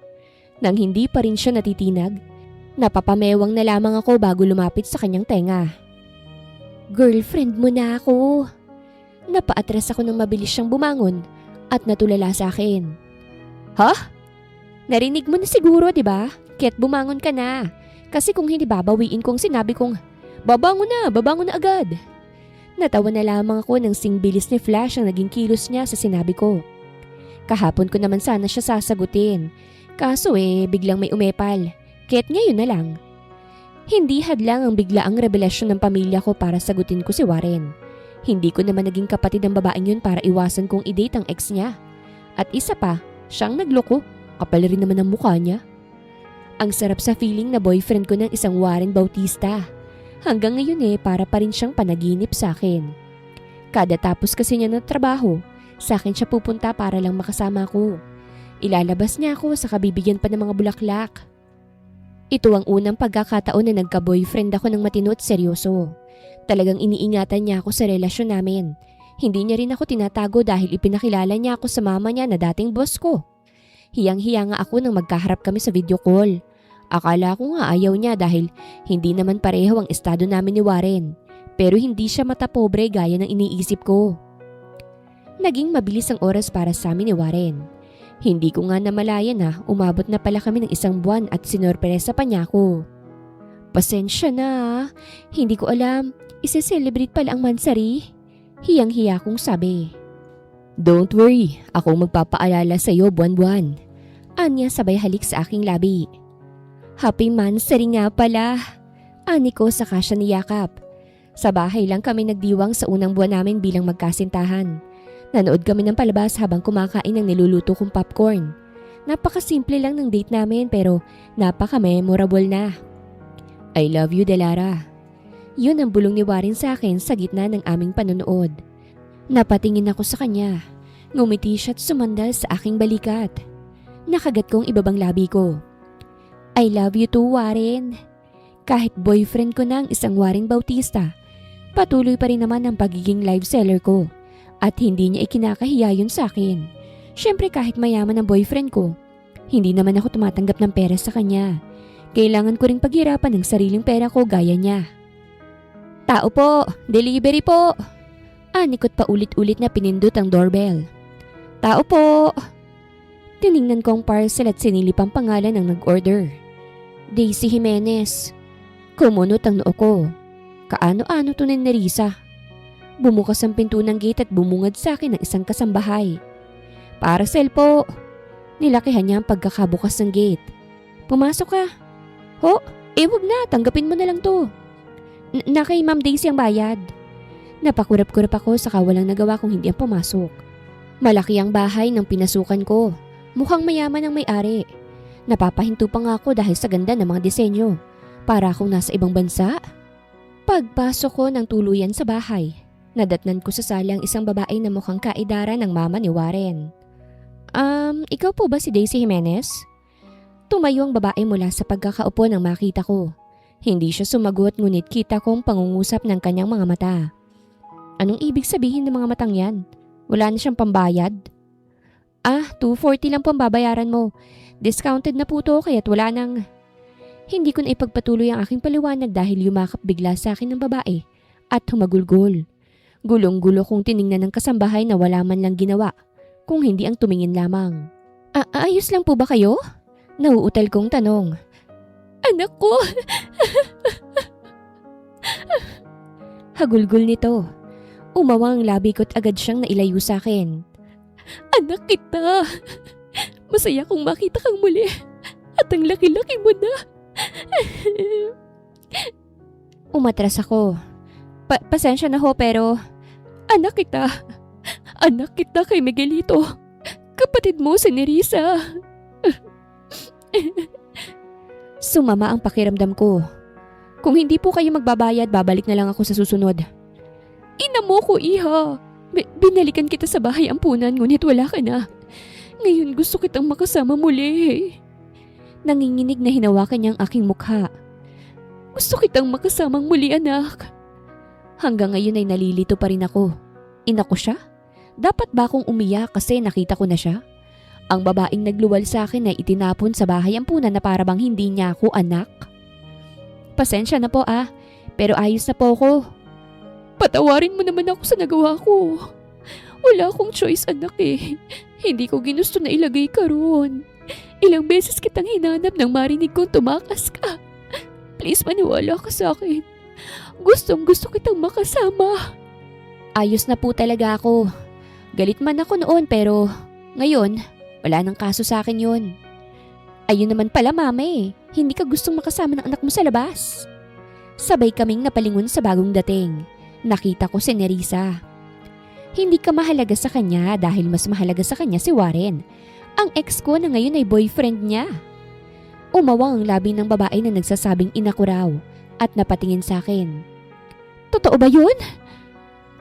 Nang hindi pa rin siya natitinag, napapamewang na lamang ako bago lumapit sa kanyang tenga. Girlfriend mo na ako. Napaatras ako nang mabilis siyang bumangon at natulala sa akin. Ha? Narinig mo na siguro, di ba? Kaya't bumangon ka na. Kasi kung hindi babawiin kong sinabi kong, babangon na agad. Natawa na lamang ako nang singbilis ni Flash ang naging kilos niya sa sinabi ko. Kahapon ko naman sana siya sasagutin. Kaso biglang may umepal. Kaya't ngayon na lang. Hindi hadlang ang biglaang revelasyon ng pamilya ko para sagutin ko si Warren. Hindi ko naman naging kapatid ang babaeng yun para iwasan kong i-date ang ex niya. At isa pa, siyang nagloko. Kapal rin naman ang mukha niya. Ang sarap sa feeling na boyfriend ko ng isang Warren Bautista. Hanggang ngayon para pa rin siyang panaginip sa akin. Kada tapos kasi niya ng trabaho, sa akin siya pupunta para lang makasama ko. Ilalabas niya ako sa kabibigyan pa ng mga bulaklak. Ito ang unang pagkakataon na nagka-boyfriend ako ng matino at seryoso. Talagang iniingatan niya ako sa relasyon namin. Hindi niya rin ako tinatago dahil ipinakilala niya ako sa mama niya na dating boss ko. Hiyang-hiya nga ako nang magkaharap kami sa video call. Akala ko nga ayaw niya dahil hindi naman pareho ang estado namin ni Warren. Pero hindi siya matapobre gaya ng iniisip ko. Naging mabilis ang oras para sa amin ni Warren. Hindi ko nga namalayan na umabot na pala kami ng 1 buwan at sinorpresa pa niya ako. Pasensya na, hindi ko alam, isi-celebrate pala ang mansari. Hiyang-hiya kong sabi. Don't worry, akong magpapaalala sa iyo buwan-buwan. Anya sabay halik sa aking labi. Happy mansari nga pala. Ani ko saka siya niyakap. Sa bahay lang kami nagdiwang sa unang buwan namin bilang magkasintahan. Nanood kami ng palabas habang kumakain ng niluluto kong popcorn. Napakasimple lang ng date namin pero napaka-memorable na. I love you, Delara. Yun ang bulong ni Warren sa akin sa gitna ng aming panonood. Napatingin ako sa kanya. Ngumiti siya at sumandal sa aking balikat. Nakagat kong ibabang labi ko. I love you too, Warren. Kahit boyfriend ko na ang isang Warren Bautista, patuloy pa rin naman ang pagiging live seller ko. At hindi niya ikinakahiya yun sa akin. Siyempre kahit mayaman ang boyfriend ko, hindi naman ako tumatanggap ng pera sa kanya. Kailangan ko ring paghirapan ng sariling pera ko gaya niya. Tao po, delivery po. Anikot pa ulit-ulit na pinindot ang doorbell. Tao po. Tiningnan ko ang parcel at sinilip ang pangalan ng nag-order. Daisy Jimenez. Kumunot ang noo ko. Kaano-ano to ni Nerissa. Bumukas ang pinto ng gate at bumungad sa akin ng isang kasambahay. Parcel po. Nilakihan niya ang pagkakabukas ng gate. Pumasok ka. Ho, wag na, tanggapin mo na lang to. Na kay Ma'am Daisy ang bayad. Napakurap-kurap ako saka walang nagawa kung hindi ang pumasok. Malaki ang bahay ng pinasukan ko. Mukhang mayaman ang may-ari. Napapahinto pa nga ako dahil sa ganda ng mga disenyo. Para akong nasa ibang bansa. Pagpasok ko ng tuluyan sa bahay, nadatnan ko sa sala ang isang babae na mukhang kaedara ng mama ni Warren. Ikaw po ba si Daisy Jimenez? Tumayo ang babae mula sa pagkakaupo nang makita ko. Hindi siya sumagot ngunit kita kong pangungusap ng kanyang mga mata. Anong ibig sabihin ng mga matang yan? Wala na siyang pambayad? $240 lang po ang babayaran mo. Discounted na po to kaya't wala nang... Hindi ko na ipagpatuloy ang aking paliwanag dahil yumakap bigla sa akin ng babae at humagulgol. Gulong-gulo kong tiningnan ng kasambahay na wala man lang ginawa, kung hindi ang tumingin lamang. Ayos lang po ba kayo? Nauutal kong tanong. Anak ko! Hagulgol nito. Umawang labi ko't agad siyang nailayo sa akin. Anak kita! Masaya kong makita kang muli at ang laki-laki mo na. Umatras ako. Pasensya na ho pero anak kita. Anak kita kay Miguelito. Kapatid mo si Nerissa. Sumama ang pakiramdam ko. Kung hindi po kayo magbabayad, babalik na lang ako sa susunod. Ina mo ko, iha. Binalikan kita sa bahay ampunan ngunit wala ka na. Ngayon gusto kitang makasama muli. Nanginginig na hinawakan niya ang aking mukha. Gusto kitang makasamang muli, anak. Hanggang ngayon ay nalilito pa rin ako. Ina ko siya? Dapat ba akong umiyak kasi nakita ko na siya? Ang babaeng nagluwal sa akin ay itinapon sa bahay ampunan na para bang hindi niya ako anak. Pasensya na po pero ayos na po ako. Patawarin mo naman ako sa nagawa ko. Wala akong choice, anak eh. Hindi ko ginusto na ilagay ka roon. Ilang beses kitang hinanap nang marinig kong tumakas ka. Please maniwala ka sa akin. Gustong gusto kitang makasama. Ayos na po talaga ako. Galit man ako noon pero ngayon wala nang kaso sa akin yun. Ayun naman pala mama eh. Hindi ka gustong makasama ng anak mo sa labas. Sabay kaming napalingon sa bagong dating. Nakita ko si Nerissa. Hindi ka mahalaga sa kanya dahil mas mahalaga sa kanya si Warren. Ang ex ko na ngayon ay boyfriend niya. Umawang ang labi ng babae na nagsasabing ina ko raw at napatingin sa akin. Totoo ba yun?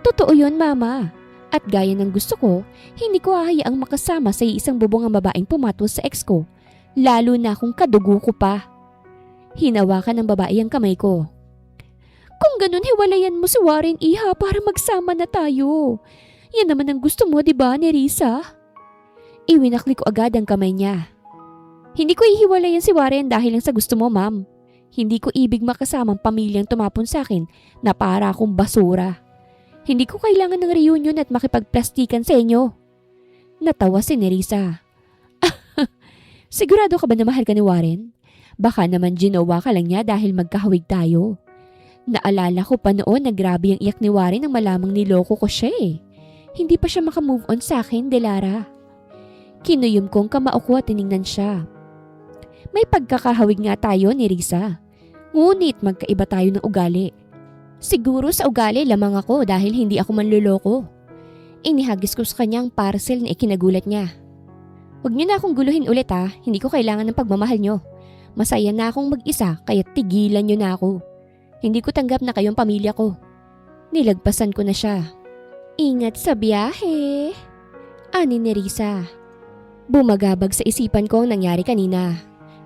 Totoo yun, mama. At gaya ng gusto ko, hindi ko hahayaang makasama sa isang bubong ang babaeng pumatwas sa ex ko, lalo na kung kadugo ko pa. Hinawakan ng babae ang kamay ko. Kung ganun, hiwalayan mo si Warren, iha, para magsama na tayo. Yan naman ang gusto mo, diba, Nerissa? Iwinakli ko agad ang kamay niya. Hindi ko ihiwalayan si Warren dahil lang sa gusto mo, ma'am. Hindi ko ibig makasamang pamilyang tumapon sa akin na para akong basura. Hindi ko kailangan ng reunion at makipagplastikan sa inyo. Natawa si Nerissa. Sigurado ka ba na mahal ka ni Warren? Baka naman ginawa ka lang niya dahil magkahawig tayo. Naalala ko pa noon na grabe ang iyak ni Warren nang malamang niloko ko siya eh. Hindi pa siya makamove on sa akin, Delara. Kinuyom kong kamao ko at tiningnan siya. May pagkakahawig nga tayo ni Risa. Ngunit magkaiba tayo ng ugali. Siguro sa ugali lamang ako dahil hindi ako manluloko. Inihagis ko sa kanyang parcel na ikinagulat niya. Huwag niyo na akong guluhin ulit hindi ko kailangan ng pagmamahal niyo. Masaya na akong mag-isa kaya tigilan niyo na ako. Hindi ko tanggap na kayong pamilya ko. Nilagpasan ko na siya. Ingat sa biyahe, ani ni Risa. Bumagabag sa isipan ko ang nangyari kanina.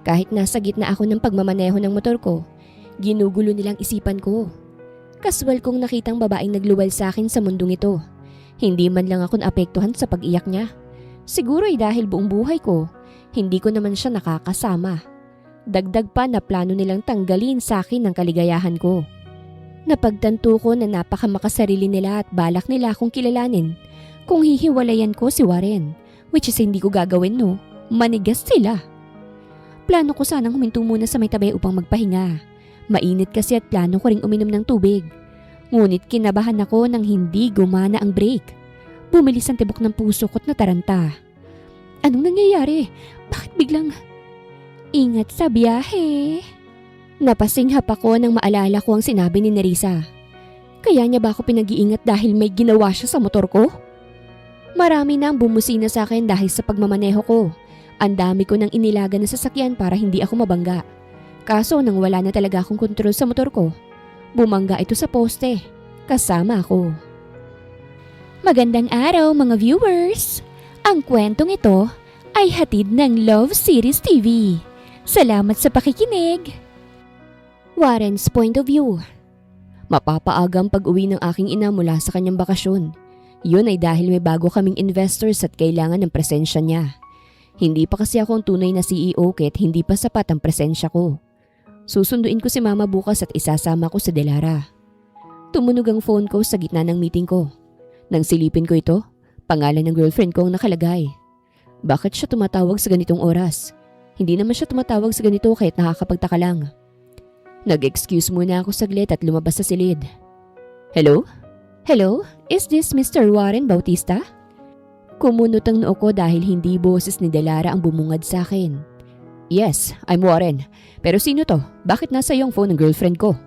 Kahit nasa gitna ako ng pagmamaneho ng motor ko, ginugulo nilang isipan ko. Kaswal kong nakitang babaeng nagluwal sa akin sa mundong ito. Hindi man lang ako naapektuhan sa pag-iyak niya. Siguro ay dahil buong buhay ko, hindi ko naman siya nakakasama. Dagdag pa na plano nilang tanggalin sa akin ang kaligayahan ko. Napagtanto ko na napakamakasarili nila at balak nila akong kilalanin kung hihiwalayan ko si Warren, which is hindi ko gagawin no, manigas sila. Plano ko sanang huminto muna sa may tabay upang magpahinga. Mainit kasi at plano ko ring uminom ng tubig. Ngunit kinabahan ako nang hindi gumana ang brake. Bumilis ang tibok ng puso ko't nataranta. Anong nangyayari? Bakit biglang... Ingat sa biyahe. Napasinghap ako nang maalala ko ang sinabi ni Nerissa. Kaya niya ba ako pinag-iingat dahil may ginawa siya sa motor ko? Marami na ang bumusina sa akin dahil sa pagmamaneho ko. Ang dami ko nang inilaga na sasakyan para hindi ako mabangga. Kaso nang wala na talaga akong kontrol sa motor ko, bumangga ito sa poste. Kasama ako. Magandang araw mga viewers! Ang kwentong ito ay hatid ng Love Series TV. Salamat sa pakikinig! Warren's point of view. Mapapaagang pag-uwi ng aking ina mula sa kanyang bakasyon. Yun ay dahil may bago kaming investors at kailangan ng presensya niya. Hindi pa kasi ako ang tunay na CEO kahit hindi pa sapat ang presensya ko. Susunduin ko si mama bukas at isasama ko sa Delara. Tumunog ang phone ko sa gitna ng meeting ko. Nang silipin ko ito, pangalan ng girlfriend ko ang nakalagay. Bakit siya tumatawag sa ganitong oras? Hindi naman siya tumatawag sa ganito kahit nakakapagtaka lang. Nag-excuse muna ako saglit at lumabas sa silid. Hello? Hello? Is this Mr. Warren Bautista? Kumunot ang noo ko dahil hindi boses ni Delara ang bumungad sa akin. Yes, I'm Warren. Pero sino to? Bakit nasa iyong phone ng girlfriend ko?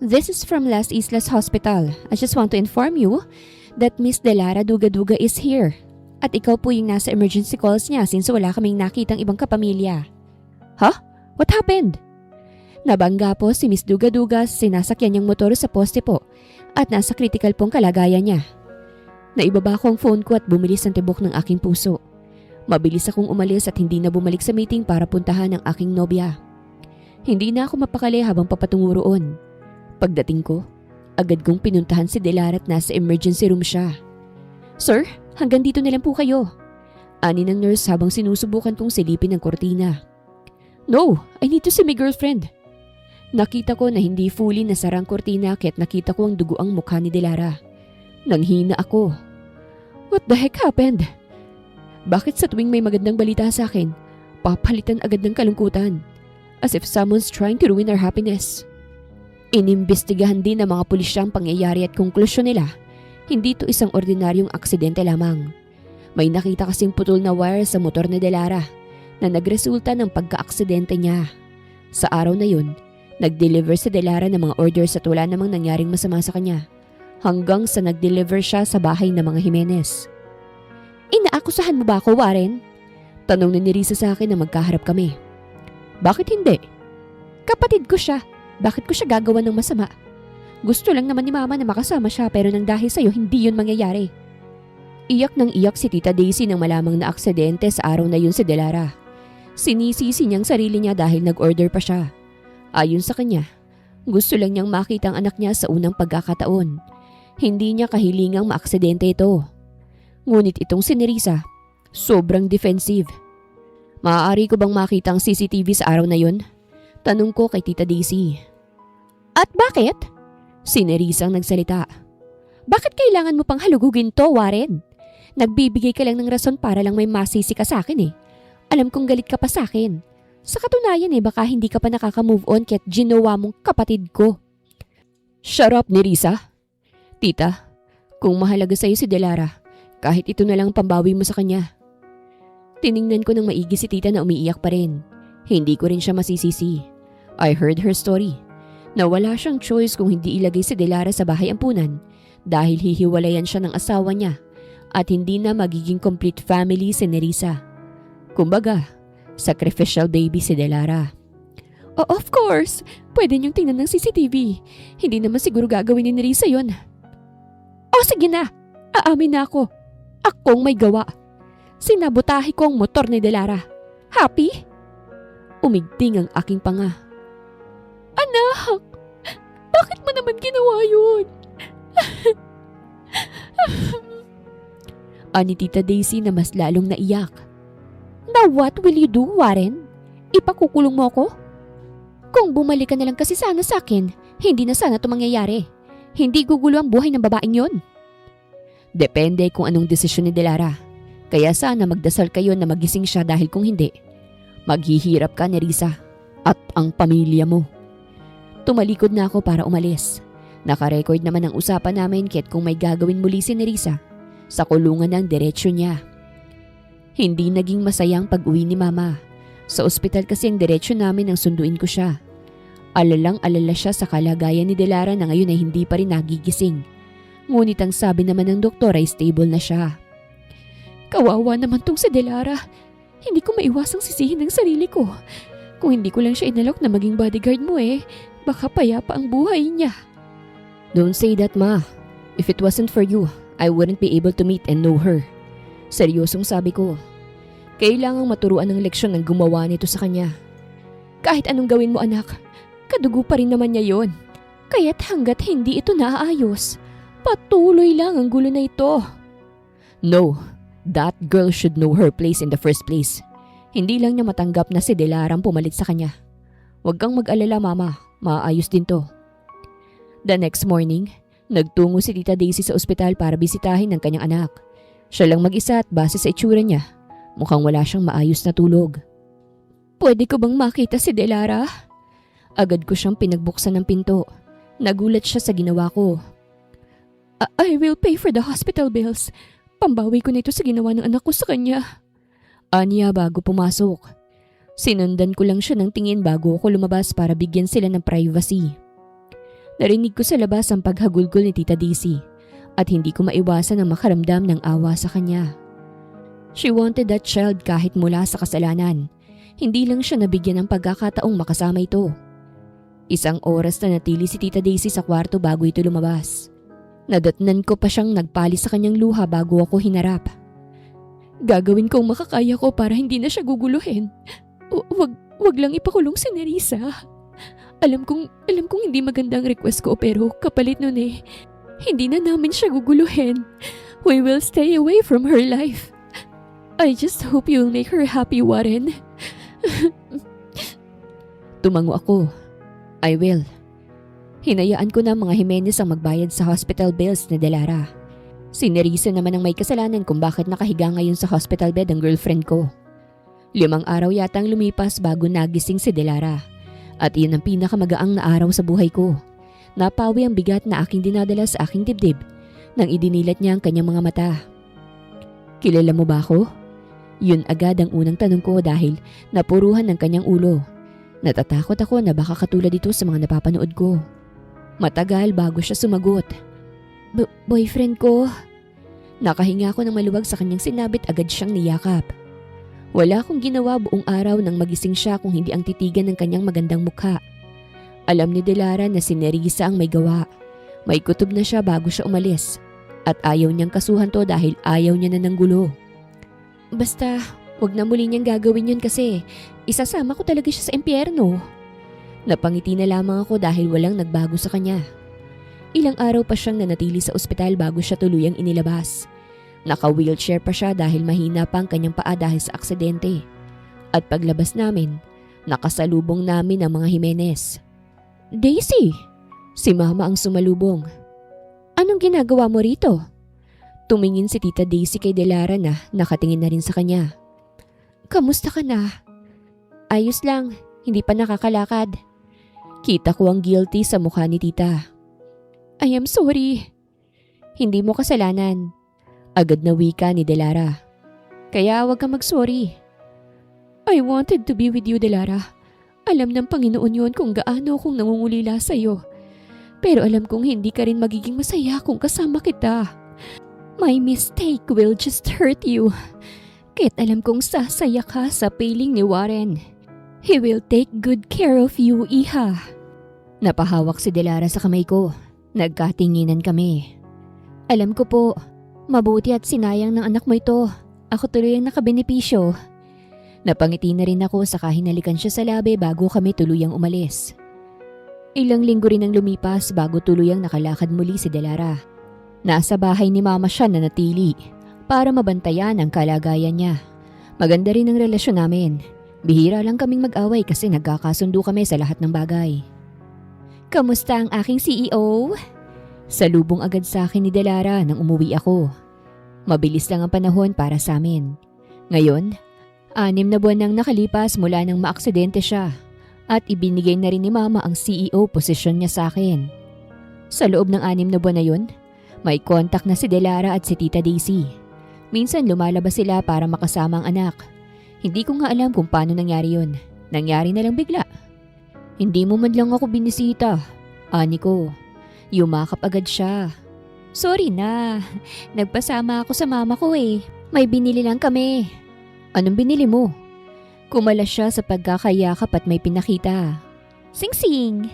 This is from Las Islas Hospital. I just want to inform you that Miss Delara Duga-Duga is here. At ikaw po yung nasa emergency calls niya since wala kaming nakitang ibang kapamilya. Huh? What happened? Nabangga po si Miss Duga-Duga, sinasakyan niyang motor sa poste po at nasa critical pong kalagayan niya. Naibaba ko ang phone ko at bumilis ang tibok ng aking puso. Mabilis akong umalis at hindi na bumalik sa meeting para puntahan ang aking nobya. Hindi na ako mapakali habang papatungo roon. Pagdating ko, agad kong pinuntahan si Delara at nasa emergency room siya. Sir, hanggang dito na lang po kayo. Ani ng nurse habang sinusubukan kong silipin ang kortina. No, I need to see my girlfriend. Nakita ko na hindi fully nasara ang kortina kaya't nakita ko ang dugo ang mukha ni Delara. Nanghina ako. What the heck happened? Bakit sa tuwing may magandang balita sa akin, papalitan agad ng kalungkutan? As if someone's trying to ruin our happiness. Inimbestigahan din ng mga pulisya ang pangyayari at konklusyon nila, hindi to isang ordinaryong aksidente lamang. May nakita kasing putol na wire sa motor ni Delara na nagresulta ng pagka-aksidente niya. Sa araw na yun, nag-deliver si Delara ng mga orders at wala namang nangyaring masama sa kanya. Hanggang sa nag-deliver siya sa bahay ng mga Jimenez. Inaakusahan mo ba ako, Warren? Tanong ni Risa sa akin na magkaharap kami. Bakit hindi? Kapatid ko siya. Bakit ko siya gagawa ng masama? Gusto lang naman ni Mama na makasama siya pero nang dahil sa'yo hindi yun mangyayari. Iyak nang iyak si Tita Daisy nang malamang na aksidente sa araw na yun si Delara. Sinisisi niyang sarili niya dahil nag-order pa siya. Ayon sa kanya, gusto lang niyang makita ang anak niya sa unang pagkakataon. Hindi niya kahilingang maaksidente ito. Ngunit itong si Nerissa, sobrang defensive. Maaari ko bang makita ang CCTV sa araw na yun? Tanong ko kay Tita Daisy. At bakit? Si Nerissa ang nagsalita. Bakit kailangan mo pang halugugin to, Warren? Nagbibigay ka lang ng rason para lang may masisi ka sa akin eh. Alam kong galit ka pa sa akin. Sa katunayan baka hindi ka pa nakaka-move on kaya't ginawa mong kapatid ko. Shut up, Nerissa. Tita, kung mahalaga sa'yo si Delara, kahit ito na lang pambawi mo sa kanya. Tiningnan ko ng maigi si tita na umiiyak pa rin. Hindi ko rin siya masisisi. I heard her story. Na wala siyang choice kung hindi ilagay si Delara sa bahay ampunan dahil hihiwalayan siya ng asawa niya at hindi na magiging complete family si Nerissa. Kumbaga, sacrificial baby si Delara. Oh, of course! Pwede niyong tingnan ng CCTV. Hindi naman siguro gagawin ni Nerissa yun. Oh, sige na! Aamin na ako. Akong may gawa. Sinabotahe ko ang motor ni Delara. Happy? Umigting ang aking panga. Anak! Bakit mo naman ginawa yun? Ani Tita Daisy na mas lalong naiyak. Now what will you do, Warren? Ipakukulong mo ako? Kung bumalik ka na lang kasi sana sa akin, hindi na sana ito mangyayari. Hindi gugulo ang buhay ng babaeng yon. Depende kung anong desisyon ni Delara. Kaya sana magdasal kayo na magising siya dahil kung hindi, maghihirap ka, Nerissa, at ang pamilya mo. Tumalikod na ako para umalis. Nakarecord naman ang usapan namin kaya't kung may gagawin muli si Nerissa, sa kulungan ng diretsyo niya. Hindi naging masayang pag-uwi ni Mama. Sa ospital kasi ang diretsyo namin ang sunduin ko siya. Alalang-alala siya sa kalagayan ni Delara na ngayon ay hindi pa rin nagigising. Ngunit ang sabi naman ng doktor ay stable na siya. Kawawa naman tong si Delara. Hindi ko maiwasang sisihin ang sarili ko. Kung hindi ko lang siya inalok na maging bodyguard mo baka payapa ang buhay niya. Don't say that, Ma. If it wasn't for you, I wouldn't be able to meet and know her. Seryosong sabi ko. Kailangang maturuan ng leksyon ng gumawa nito sa kanya. Kahit anong gawin mo, anak, kadugo pa rin naman niya yon. Kaya't hanggat hindi ito naaayos, patuloy lang ang gulo na ito. No, that girl should know her place in the first place. Hindi lang niya matanggap na si Delara ang pumalit sa kanya. Huwag kang mag-alala, Mama. Maayos din to. The next morning, Nagtungo si Tita Daisy sa ospital para bisitahin ang kanyang anak. Siya lang mag-isa at base sa itsura niya, mukhang wala siyang maayos na tulog. Pwede ko bang makita si Delara? Agad ko siyang pinagbuksan ng pinto. Nagulat siya sa ginawa ko. I will pay for the hospital bills. Pambawi ko na ito sa ginawa ng anak ko sa kanya. Aniya bago pumasok. Sinundan ko lang siya ng tingin bago ako lumabas para bigyan sila ng privacy. Narinig ko sa labas ang paghagulgol ni Tita Daisy at hindi ko maiwasan ang makaramdam ng awa sa kanya. She wanted that child kahit mula sa kasalanan. Hindi lang siya nabigyan ng pagkakataong makasama ito. Isang oras na natili si Tita Daisy sa kwarto bago ito lumabas. Nadatnan ko pa siyang nagpali sa kanyang luha bago ako hinarap. Gagawin kong makakaya ko para hindi na siya guguluhin. Wag lang ipakulong si Nerissa. Alam kong hindi magandang request ko pero kapalit nun hindi na namin siya guguluhin. We will stay away from her life. I just hope you'll make her happy, Warren. Tumango ako. I will. Hinayaan ko na mga Jimenez ang magbayad sa hospital bills ni Delara. Si Nerissa naman ang may kasalanan kung bakit nakahiga ngayon sa hospital bed ang girlfriend ko. 5 araw yata ang lumipas bago nagising si Delara. At iyon ang pinakamagaang na araw sa buhay ko. Napawi ang bigat na aking dinadala sa aking dibdib nang idinilat niya ang kanyang mga mata. Kilala mo ba ako? Yun agad ang unang tanong ko dahil napuruhan ng kanyang ulo. Natatakot ako na baka katulad ito sa mga napapanood ko. Matagal bago siya sumagot. Boyfriend ko. Nakahinga ako ng maluwag sa kanyang sinabit agad siyang niyakap. Wala akong ginawa buong araw nang magising siya kung hindi ang titigan ng kanyang magandang mukha. Alam ni Delara na si Nerissa ang may gawa. May kutob na siya bago siya umalis. At ayaw niyang kasuhan to dahil ayaw niya na ng gulo. Basta, wag na muli niyang gagawin yun kasi isasama ko talaga siya sa impyerno. Napangiti na lamang ako dahil walang nagbago sa kanya. Ilang araw pa siyang nanatili sa ospital bago siya tuluyang inilabas. Naka-wheelchair pa siya dahil mahina pa ang kanyang paa dahil sa aksidente. At paglabas namin, nakasalubong namin ang mga Jimenez. Daisy! Si Mama ang sumalubong. Anong ginagawa mo rito? Tumingin si Tita Daisy kay Delara na nakatingin na rin sa kanya. Kamusta ka na? Ayos lang, hindi pa nakakalakad. Kita ko ang guilty sa mukha ni Tita. I am sorry. Hindi mo kasalanan. Agad na wika ni Delara. Kaya wag kang mag-sorry. I wanted to be with you, Delara. Alam ng Panginoon yun kung gaano akong nangungulila sa'yo. Pero alam kong hindi ka rin magiging masaya kung kasama kita. My mistake will just hurt you. Kahit alam kong sasaya ka sa piling ni Warren. He will take good care of you, Iha. Napahawak si Delara sa kamay ko. Nagkatinginan kami. Alam ko po, mabuti at sinayang ng anak mo ito. Ako tuloy ang nakabenepisyo. Napangiti na rin ako saka hinalikan siya sa labi bago kami tuluyang umalis. Ilang linggo rin ang lumipas bago tuluyang nakalakad muli si Delara. Nasa bahay ni Mama siya na natili para mabantayan ang kalagayan niya. Maganda rin ang relasyon namin. Bihira lang kaming mag-away kasi nagkakasundo kami sa lahat ng bagay. Kamusta ang aking CEO? Salubong agad sa akin ni Delara nang umuwi ako. Mabilis lang ang panahon para sa amin. Ngayon, 6 na buwan nang nakalipas mula nang maaksidente siya at ibinigay na rin ni Mama ang CEO posisyon niya sa akin. Sa loob ng 6 na buwan na yun, may contact na si Delara at si Tita Daisy. Minsan lumalabas sila para makasama ang anak. Hindi ko nga alam kung paano nangyari yun. Nangyari na lang bigla. Hindi mo man lang ako binisita. Ani ko. Yumakap agad siya. Sorry na. Nagpasama ako sa mama ko May binili lang kami. Anong binili mo? Kumalas siya sa pagkakayakap at may pinakita. Sing-sing!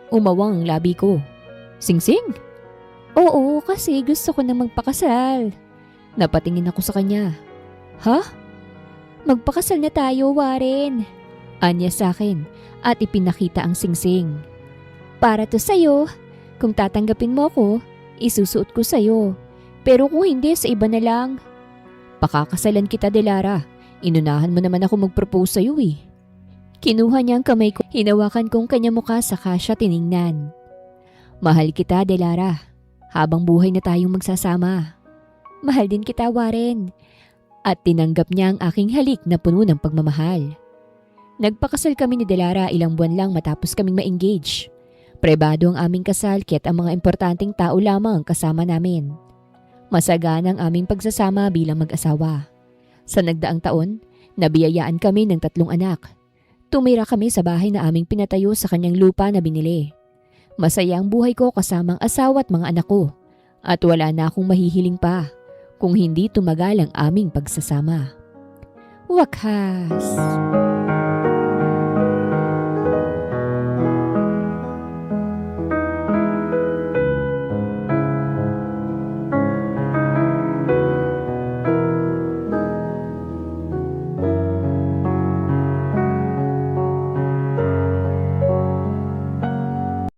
Umawang ang labi ko. Sing-sing? Oo, kasi gusto ko na magpakasal. Napatingin ako sa kanya. Ha? Magpakasal na tayo, Warren. Anya sa akin at ipinakita ang sing-sing. Para to sa'yo. Kung tatanggapin mo ko, isusuot ko sa'yo. Pero kung hindi, sa iba na lang. Pakakasalan kita, Delara. Inunahan mo naman ako mag-propose sa'yo Kinuha niya ang kamay ko, hinawakan kong kanya mukha saka siya tiningnan. Mahal kita, Delara. habang buhay na tayong magsasama. Mahal din kita, Warren. At tinanggap niya ang aking halik na puno ng pagmamahal. Nagpakasal kami ni Delara ilang buwan lang matapos kaming ma-engage. Pribado ang aming kasal kaya't ang mga importanteng tao lamang ang kasama namin. Masagana ang aming pagsasama bilang mag-asawa. Sa nagdaang taon, nabiyayaan kami ng 3 anak. Tumira kami sa bahay na aming pinatayo sa kanyang lupa na binili. Masaya ang buhay ko kasamang asawa at mga anak ko. At wala na akong mahihiling pa kung hindi tumagal ang aming pagsasama. Wakas!